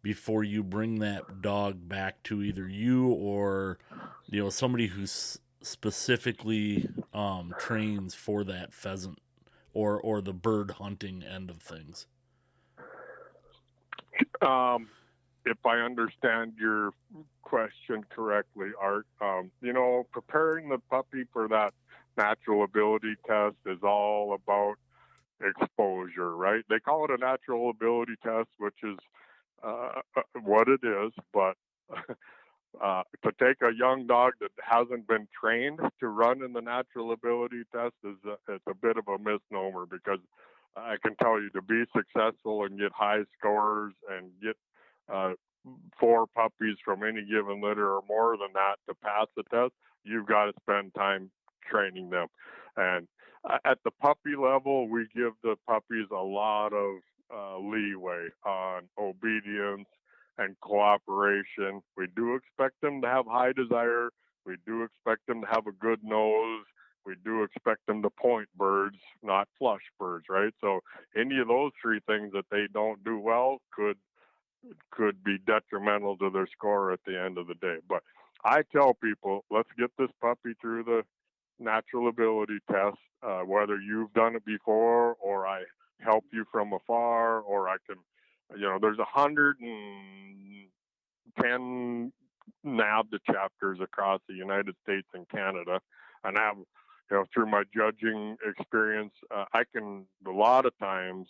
D: before you bring that dog back to either you or somebody who's specifically trains for that pheasant or the bird hunting end of things?
C: If I understand your question correctly, Art, preparing the puppy for that natural ability test is all about exposure, right? They call it a natural ability test, which is what it is, but to take a young dog that hasn't been trained to run in the natural ability test it's a bit of a misnomer, because I can tell you, to be successful and get high scores and get 4 puppies from any given litter or more than that to pass the test, you've got to spend time training them. And at the puppy level, we give the puppies a lot of leeway on obedience and cooperation. We do expect them to have high desire. We do expect them to have a good nose. We do expect them to point birds, not flush birds, right? So any of those 3 things that they don't do well could be detrimental to their score at the end of the day. But I tell people, let's get this puppy through the natural ability test, whether you've done it before or I help you from afar, or I can there's 110 NABDA chapters across the United States and Canada, and I have, through my judging experience, I can a lot of times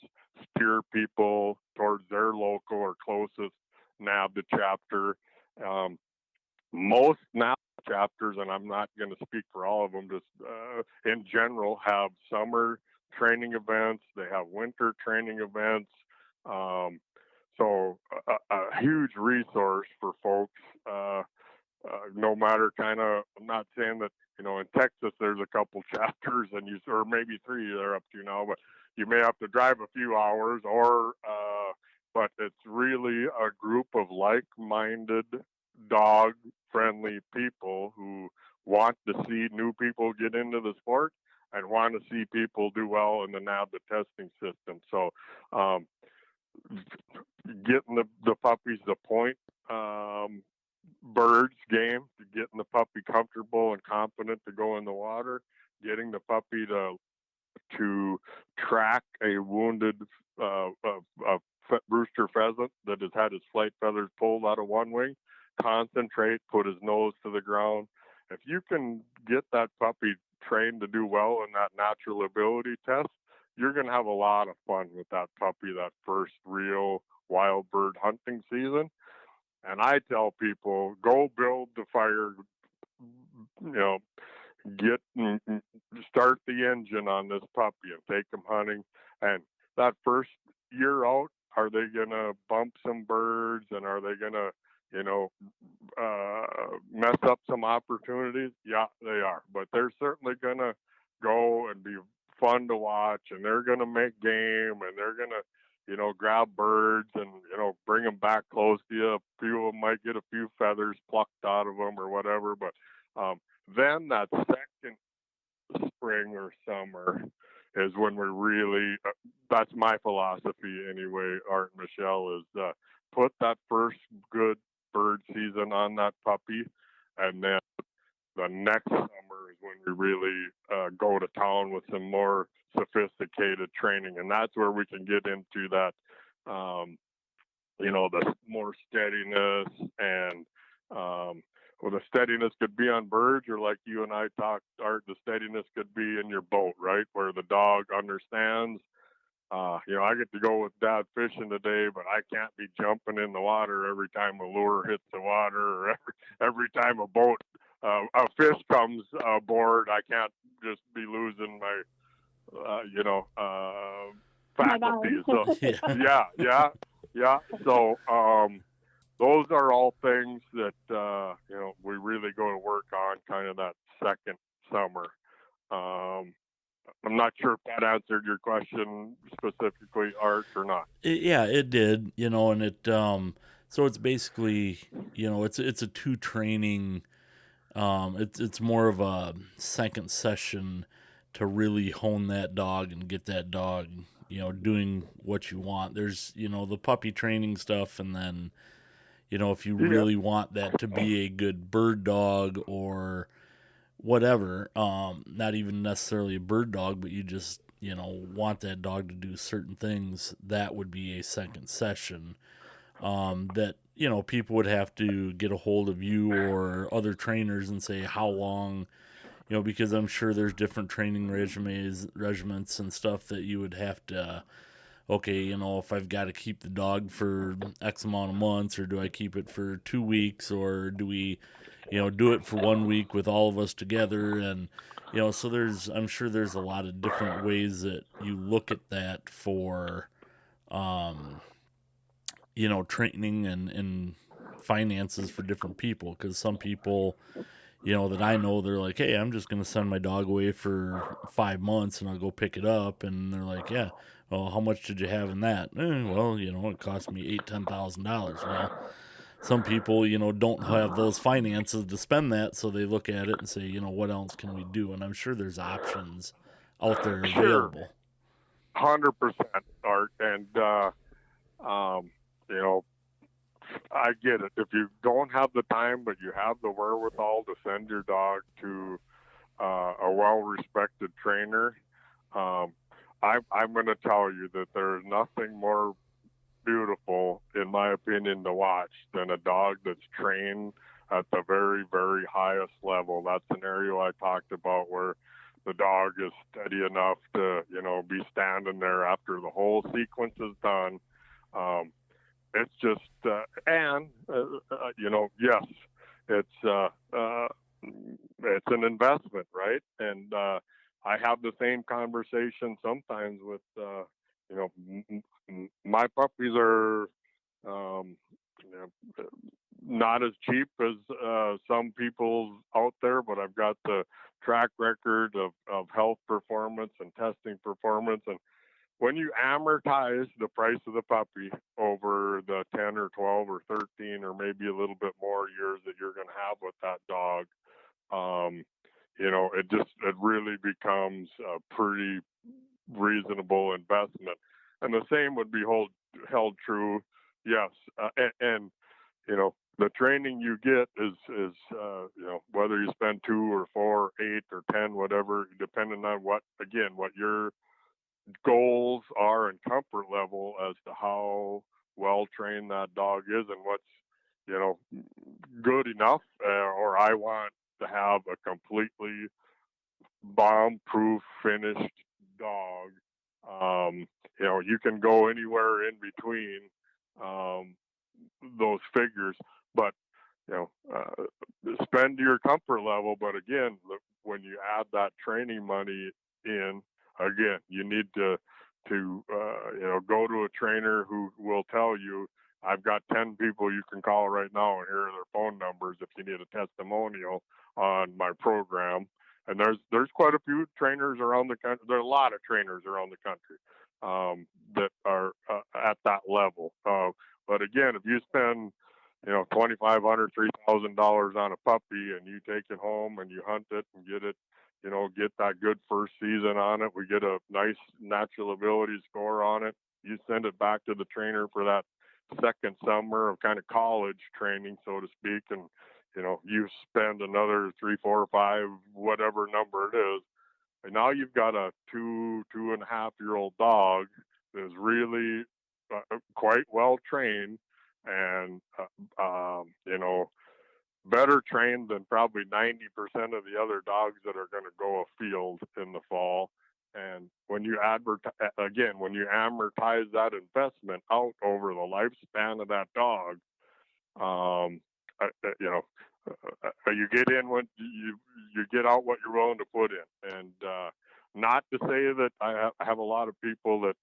C: steer people towards their local or closest NABDA chapter. Most NABDA chapters, and I'm not going to speak for all of them, just in general, have summer training events. They have winter training events. So a huge resource for folks, no matter kind of, I'm not saying that, in Texas, there's a couple chapters or maybe 3 they're up to now, but you may have to drive a few hours but it's really a group of like-minded, dog-friendly people who want to see new people get into the sport and want to see people do well in the NABDA testing system. So, getting the puppies to point birds game, getting the puppy comfortable and confident to go in the water, getting the puppy to track a wounded rooster pheasant that has had his flight feathers pulled out of one wing, concentrate, put his nose to the ground. If you can get that puppy trained to do well in that natural ability test, you're going to have a lot of fun with that puppy that first real wild bird hunting season. And I tell people, go build the fire, start the engine on this puppy and take him hunting. And that first year out, are they going to bump some birds, and are they going to, mess up some opportunities? Yeah, they are. But they're certainly going to go and be fun to watch, and they're going to make game, and they're going to, grab birds and, bring them back close to you. A few of them might get a few feathers plucked out of them or whatever. But then that second spring or summer is when we really, that's my philosophy anyway, Art and Michelle, is put that first good bird season on that puppy, and then the next summer is when we really go to town with some more sophisticated training, and that's where we can get into that, the more steadiness, and the steadiness could be on birds, or like you and I talked, Art, the steadiness could be in your boat, right, where the dog understands. I get to go with Dad fishing today, but I can't be jumping in the water every time a lure hits the water, or every time a fish comes aboard. I can't just be losing my, faculties. So, yeah. So, those are all things that, we really go to work on kind of that second summer. I'm not sure if that answered your question specifically, Art, or not.
D: Yeah, it did, and it, so it's basically, it's a 2 training, it's more of a second session to really hone that dog and get that dog, doing what you want. There's, the puppy training stuff, and then, if you really want that to be a good bird dog or whatever, not even necessarily a bird dog, but you just, want that dog to do certain things, that would be a second session, that, people would have to get a hold of you or other trainers and say how long, because I'm sure there's different training regiments and stuff that you would have to, okay, if I've got to keep the dog for X amount of months, or do I keep it for 2 weeks, or do we, do it for 1 week with all of us together? And, so I'm sure there's a lot of different ways that you look at that for, training and finances for different people. Because some people, that I know, they're like, hey, I'm just going to send my dog away for 5 months and I'll go pick it up. And they're like, yeah, well, how much did you have in that? Well, it cost me $10,000. Well, some people, don't have those finances to spend that. So they look at it and say, what else can we do? And I'm sure there's options out there available.
C: 100%, Art. And, I get it. If you don't have the time, but you have the wherewithal to send your dog to a well-respected trainer, I'm going to tell you that there's nothing more beautiful, in my opinion, to watch than a dog that's trained at the very, very highest level. That scenario I talked about where the dog is steady enough to, be standing there after the whole sequence is done. It's just, yes, it's an investment, right? And I have the same conversation sometimes with, my puppies are not as cheap as some people out there, but I've got the track record of health performance and testing performance. And when you amortize the price of the puppy over the 10 or 12 or 13 or maybe a little bit more years that you're going to have with that dog, it really becomes a pretty reasonable investment. And the same would be held true, yes. And the training you get is whether you spend 2 or 4, 8 or 10, whatever, depending on what your goals are and comfort level as to how well trained that dog is and what's good enough, or I want to have a completely bomb-proof finished dog. You can go anywhere in between those figures, but spend your comfort level. But again, when you add that training money in, again, you need to go to a trainer who will tell you, I've got 10 people you can call right now, and here are their phone numbers if you need a testimonial on my program. And there's quite a few trainers around the country. There are a lot of trainers around the country that are at that level. But again, if you spend $2,500, $3,000 on a puppy, and you take it home and you hunt it and get it, get that good first season on it, we get a nice natural ability score on it. You send it back to the trainer for that second summer of kind of college training, so to speak, and you spend another 3, 4, 5, whatever number it is, and now you've got a 2.5-year-old dog that is really quite well trained and better trained than probably 90% of the other dogs that are going to go afield in the fall. And when you amortize that investment out over the lifespan of that dog, you get in when you get out what you're willing to put in. And not to say that I have a lot of people that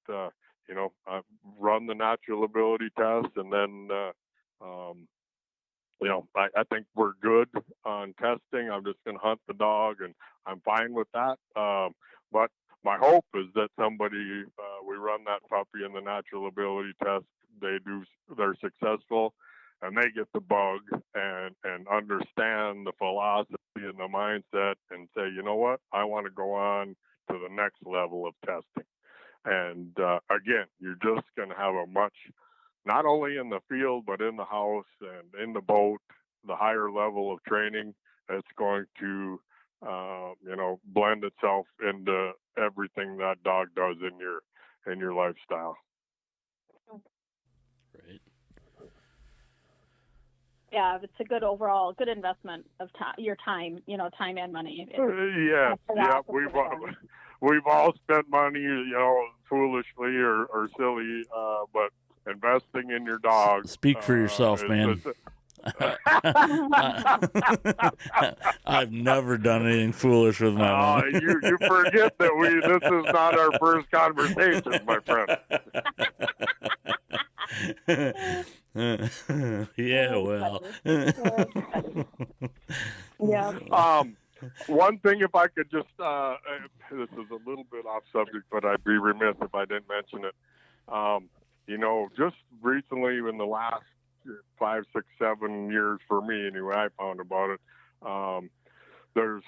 C: run the natural ability test, and then I think we're good on testing. I'm just going to hunt the dog, and I'm fine with that. But my hope is that somebody, we run that puppy in the natural ability test, they're successful, and they get the bug and understand the philosophy and the mindset and say, you know what, I want to go on to the next level of testing. And again, you're just going to have a much, not only in the field, but in the house and in the boat, the higher level of training that's going to, blend itself into everything that dog does in your lifestyle.
D: Right.
B: Yeah, it's a good overall good investment of your time, time and money.
C: Yeah. We've all spent money, foolishly or silly, but investing in your dog.
D: Speak for yourself, man. I've never done anything foolish with my money.
C: You forget that this is not our first conversation, my friend.
D: Yeah, well.
B: Yeah.
C: One thing, if I could just, this is a little bit off subject, but I'd be remiss if I didn't mention it. Just recently in the last 5, 6, 7 years for me, anyway, I found about it. This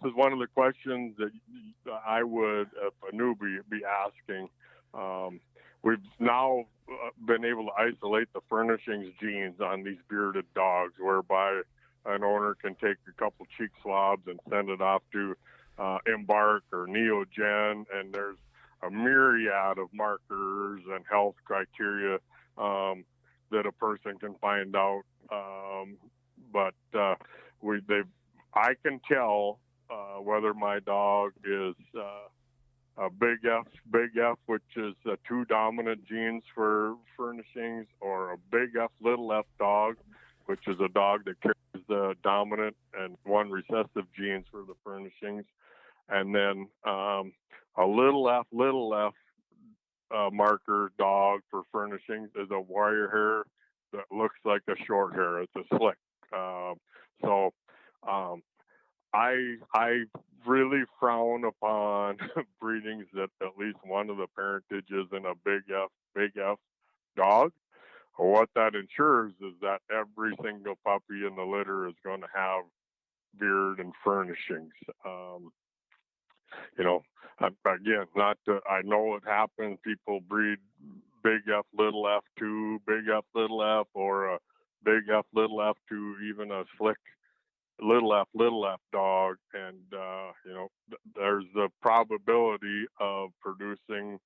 C: is one of the questions that I would, if a newbie, be asking. We've now been able to isolate the furnishings genes on these bearded dogs, whereby an owner can take a couple cheek swabs and send it off to Embark or Neogen, and there's a myriad of markers and health criteria that a person can find out. But I can tell whether my dog is a big F, which is 2 dominant genes for furnishings, or a big F, little f dog, which is a dog that carries the dominant and 1 recessive genes for the furnishings. And then a little f marker dog for furnishings is a wire hair that looks like a short hair. It's a slick. I really frown upon breedings that at least one of the parentage is in a big F dog. What that ensures is that every single puppy in the litter is going to have beard and furnishings. Again, I know it happens. People breed big F, little f2, big F, little f, or a big F, little f to even a slick little f dog, and there's the probability of producing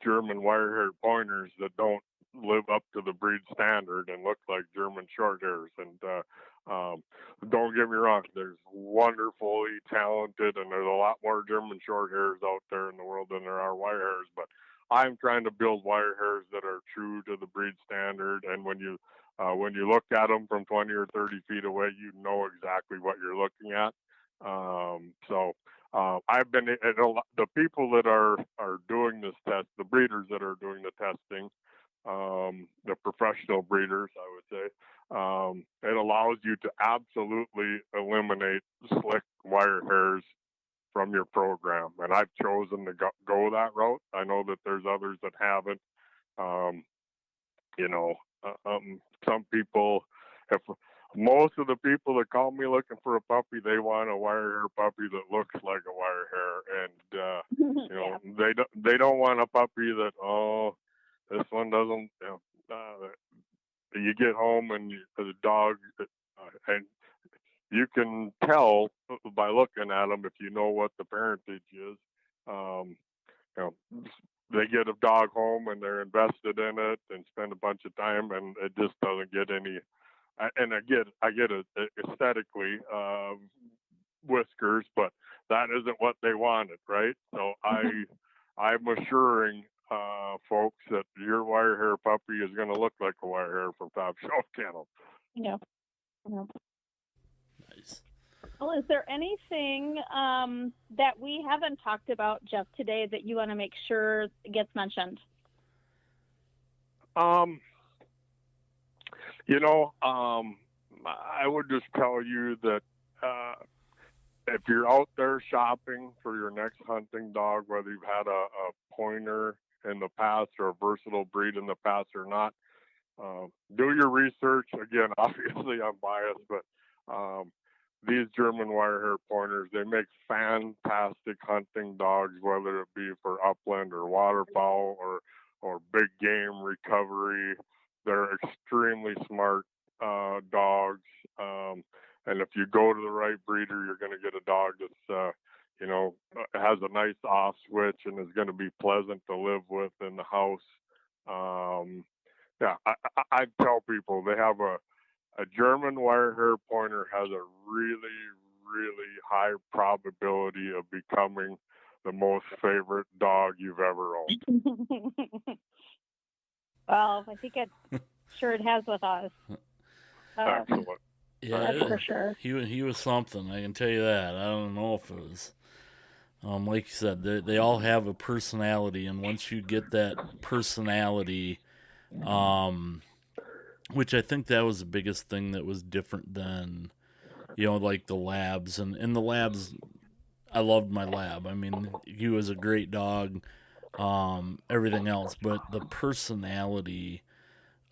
C: German Wirehair Pointers that don't live up to the breed standard and look like German short hairs. And don't get me wrong, there's wonderfully talented, and there's a lot more German short hairs out there in the world than there are wire hairs, but I'm trying to build wire hairs that are true to the breed standard. And when you look at them from 20 or 30 feet away, you know exactly what you're looking at. I've been the people that are doing this test, the breeders that are doing the testing, the professional breeders, I would say, it allows you to absolutely eliminate slick wire hairs from your program, and I've chosen to go that route. I know that there's others that haven't. Some people, if most of the people that call me looking for a puppy, they want a wire hair puppy that looks like a wire hair, and they don't want a puppy that this one doesn't. You get home and the dog, and you can tell by looking at them if you know what the parentage is. They get a dog home and they're invested in it and spend a bunch of time, and it just doesn't get any. And I get it aesthetically, whiskers, but that isn't what they wanted, right? So I'm assuring folks that your wire hair puppy is going to look like a wire hair from Top Shelf Kennels.
B: Yeah.
D: Nice.
B: Well, is there anything that we haven't talked about, Jeff, today that you want to make sure gets mentioned?
C: I would just tell you that if you're out there shopping for your next hunting dog, whether you've had a pointer in the past or a versatile breed in the past or not, do your research. Again, obviously I'm biased, but these German Wirehair Pointers, they make fantastic hunting dogs, whether it be for upland or waterfowl or big game recovery. They're extremely smart dogs. And if you go to the right breeder, you're going to get a dog that's, has a nice off switch and is going to be pleasant to live with in the house. I tell people they have a German Wirehair Pointer has a really, really high probability of becoming the most favorite dog you've ever owned.
B: Well, I think it has with us.
C: Excellent.
D: Yeah,
B: that's for sure.
D: He was something, I can tell you that. I don't know if it was, like you said, they all have a personality, and once you get that personality, which I think that was the biggest thing that was different than, like the labs. And in the labs, I loved my lab. I mean, he was a great dog, everything else, but the personality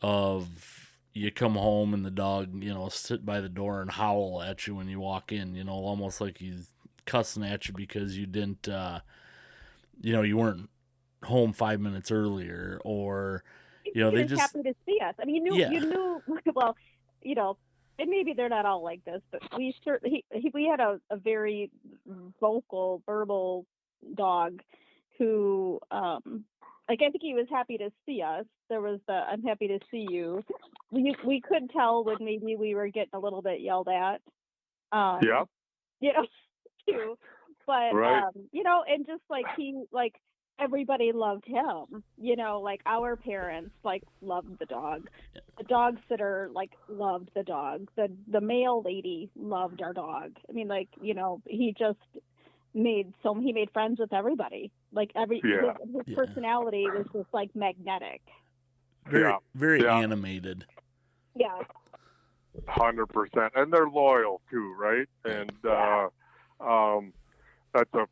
D: of you come home and the dog, sit by the door and howl at you when you walk in, almost like he's cussing at you because you didn't, you weren't home 5 minutes earlier, or, they just
B: happy to see us. I mean, you knew, well, and maybe they're not all like this, but we certainly, we had a very vocal, verbal dog who, like, I think he was happy to see us. There was the "I'm happy to see you." We could tell when maybe we were getting a little bit yelled at.
C: Yeah.
B: You know, too. But
C: Right.
B: you know, and just like everybody loved him. You know, like our parents like loved the dog. The dog sitter like loved the dog. The mail lady loved our dog. I mean, like, you know, he just made friends with everybody. Like his personality was just like magnetic.
D: Very animated.
B: Yeah.
C: 100%, and they're loyal too, right? And that's a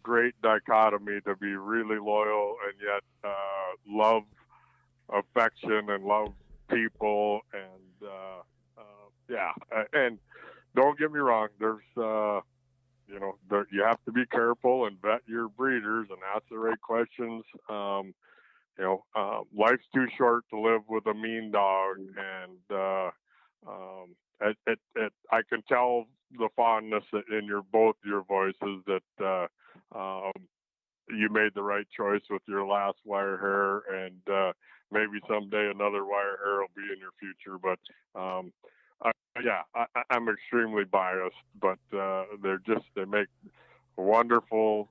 C: great dichotomy, to be really loyal and yet love affection and love people. And and don't get me wrong, there's you have to be careful and vet your breeders and ask the right questions. Life's too short to live with a mean dog, and I can tell the fondness in both your voices that you made the right choice with your last wire hair, and maybe someday another wire hair will be in your future. But I'm extremely biased, but they make wonderful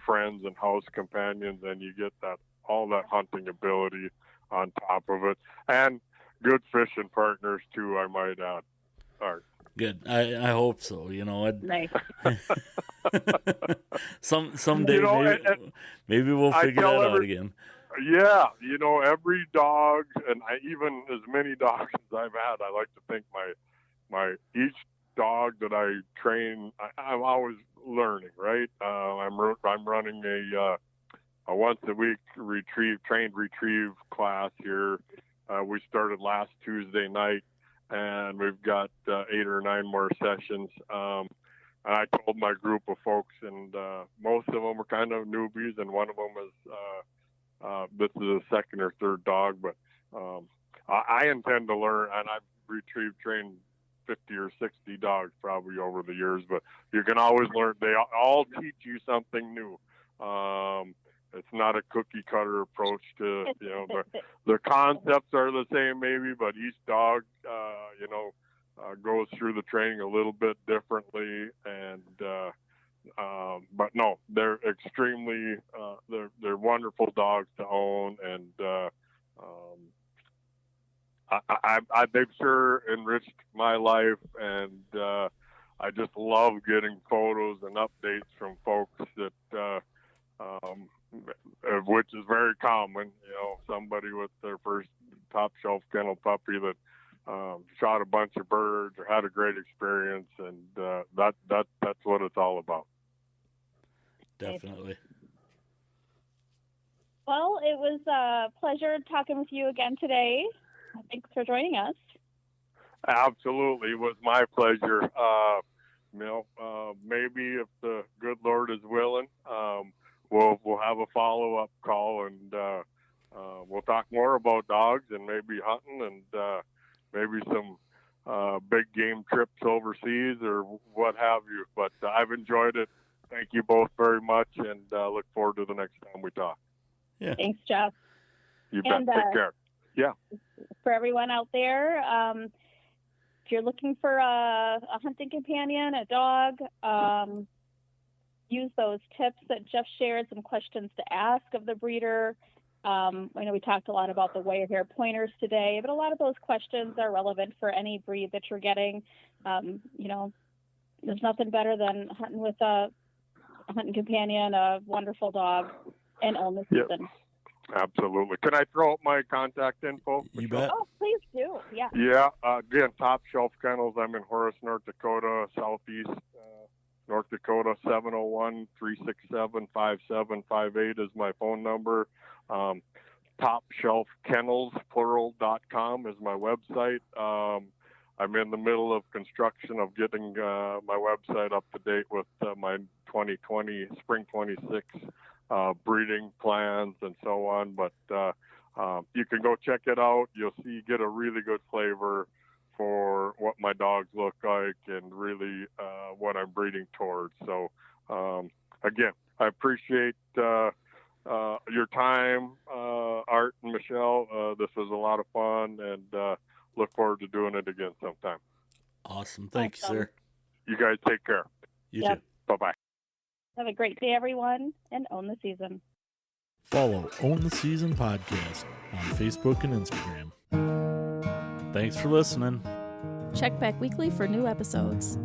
C: friends and house companions, and you get all that hunting ability on top of it, and good fishing partners too, I might add. Art.
D: Good. I hope so. You know,
B: Nice.
D: someday maybe we'll figure that out again.
C: Yeah, every dog, and even as many dogs as I've had, I like to think my each dog that I train, I'm always learning, right? I'm running a once a week trained retrieve class here. We started last Tuesday night, and we've got 8 or 9 more sessions. And I told my group of folks, and most of them are kind of newbies, and one of them is this is a second or third dog, but I intend to learn, and I've trained 50 or 60 dogs probably over the years, but you can always learn. They all teach you something new. It's not a cookie cutter approach to, the concepts are the same maybe, but each dog, goes through the training a little bit differently. And, but no, they're extremely, they're wonderful dogs to own. And, they've sure enriched my life, and I just love getting photos and updates from folks that, which is very common. Somebody with their first top shelf kennel puppy that shot a bunch of birds or had a great experience, and that's what it's all about.
D: Definitely.
B: Well, it was a pleasure talking with you again today. Thanks for joining us.
C: Absolutely. It was my pleasure. Maybe if the good Lord is willing, we'll have a follow-up call, and we'll talk more about dogs and maybe hunting and maybe some big game trips overseas or what have you. But I've enjoyed it. Thank you both very much, and look forward to the next time we talk.
D: Yeah.
B: Thanks, Jeff.
C: You bet. Take care. Yeah.
B: For everyone out there, if you're looking for a hunting companion, a dog, use those tips that Jeff shared, some questions to ask of the breeder. I know we talked a lot about the Wirehair Pointers today, but a lot of those questions are relevant for any breed that you're getting. There's nothing better than hunting with a hunting companion, a wonderful dog, and own the season.
C: Yep. Absolutely. Can I throw up my contact info?
D: You bet.
B: Oh, please do. Yeah.
C: Yeah. Again, Top Shelf Kennels. I'm in Horace, North Dakota, Southeast North Dakota. 701-367-5758 is my phone number. Top Shelf Kennels, plural.com is my website. I'm in the middle of construction of getting my website up to date with my 2020, spring 26 breeding plans and so on. But you can go check it out. You'll get a really good flavor for what my dogs look like and really what I'm breeding towards. So again, I appreciate your time, Art and Michelle. This was a lot of fun, and look forward to doing it again sometime.
D: Awesome. Thank you, sir.
C: You guys take care.
D: You
B: Yep.
D: too.
C: Bye-bye.
B: Have a great day, everyone, and own the season.
D: Follow Own the Season Podcast on Facebook and Instagram. Thanks for listening.
E: Check back weekly for new episodes.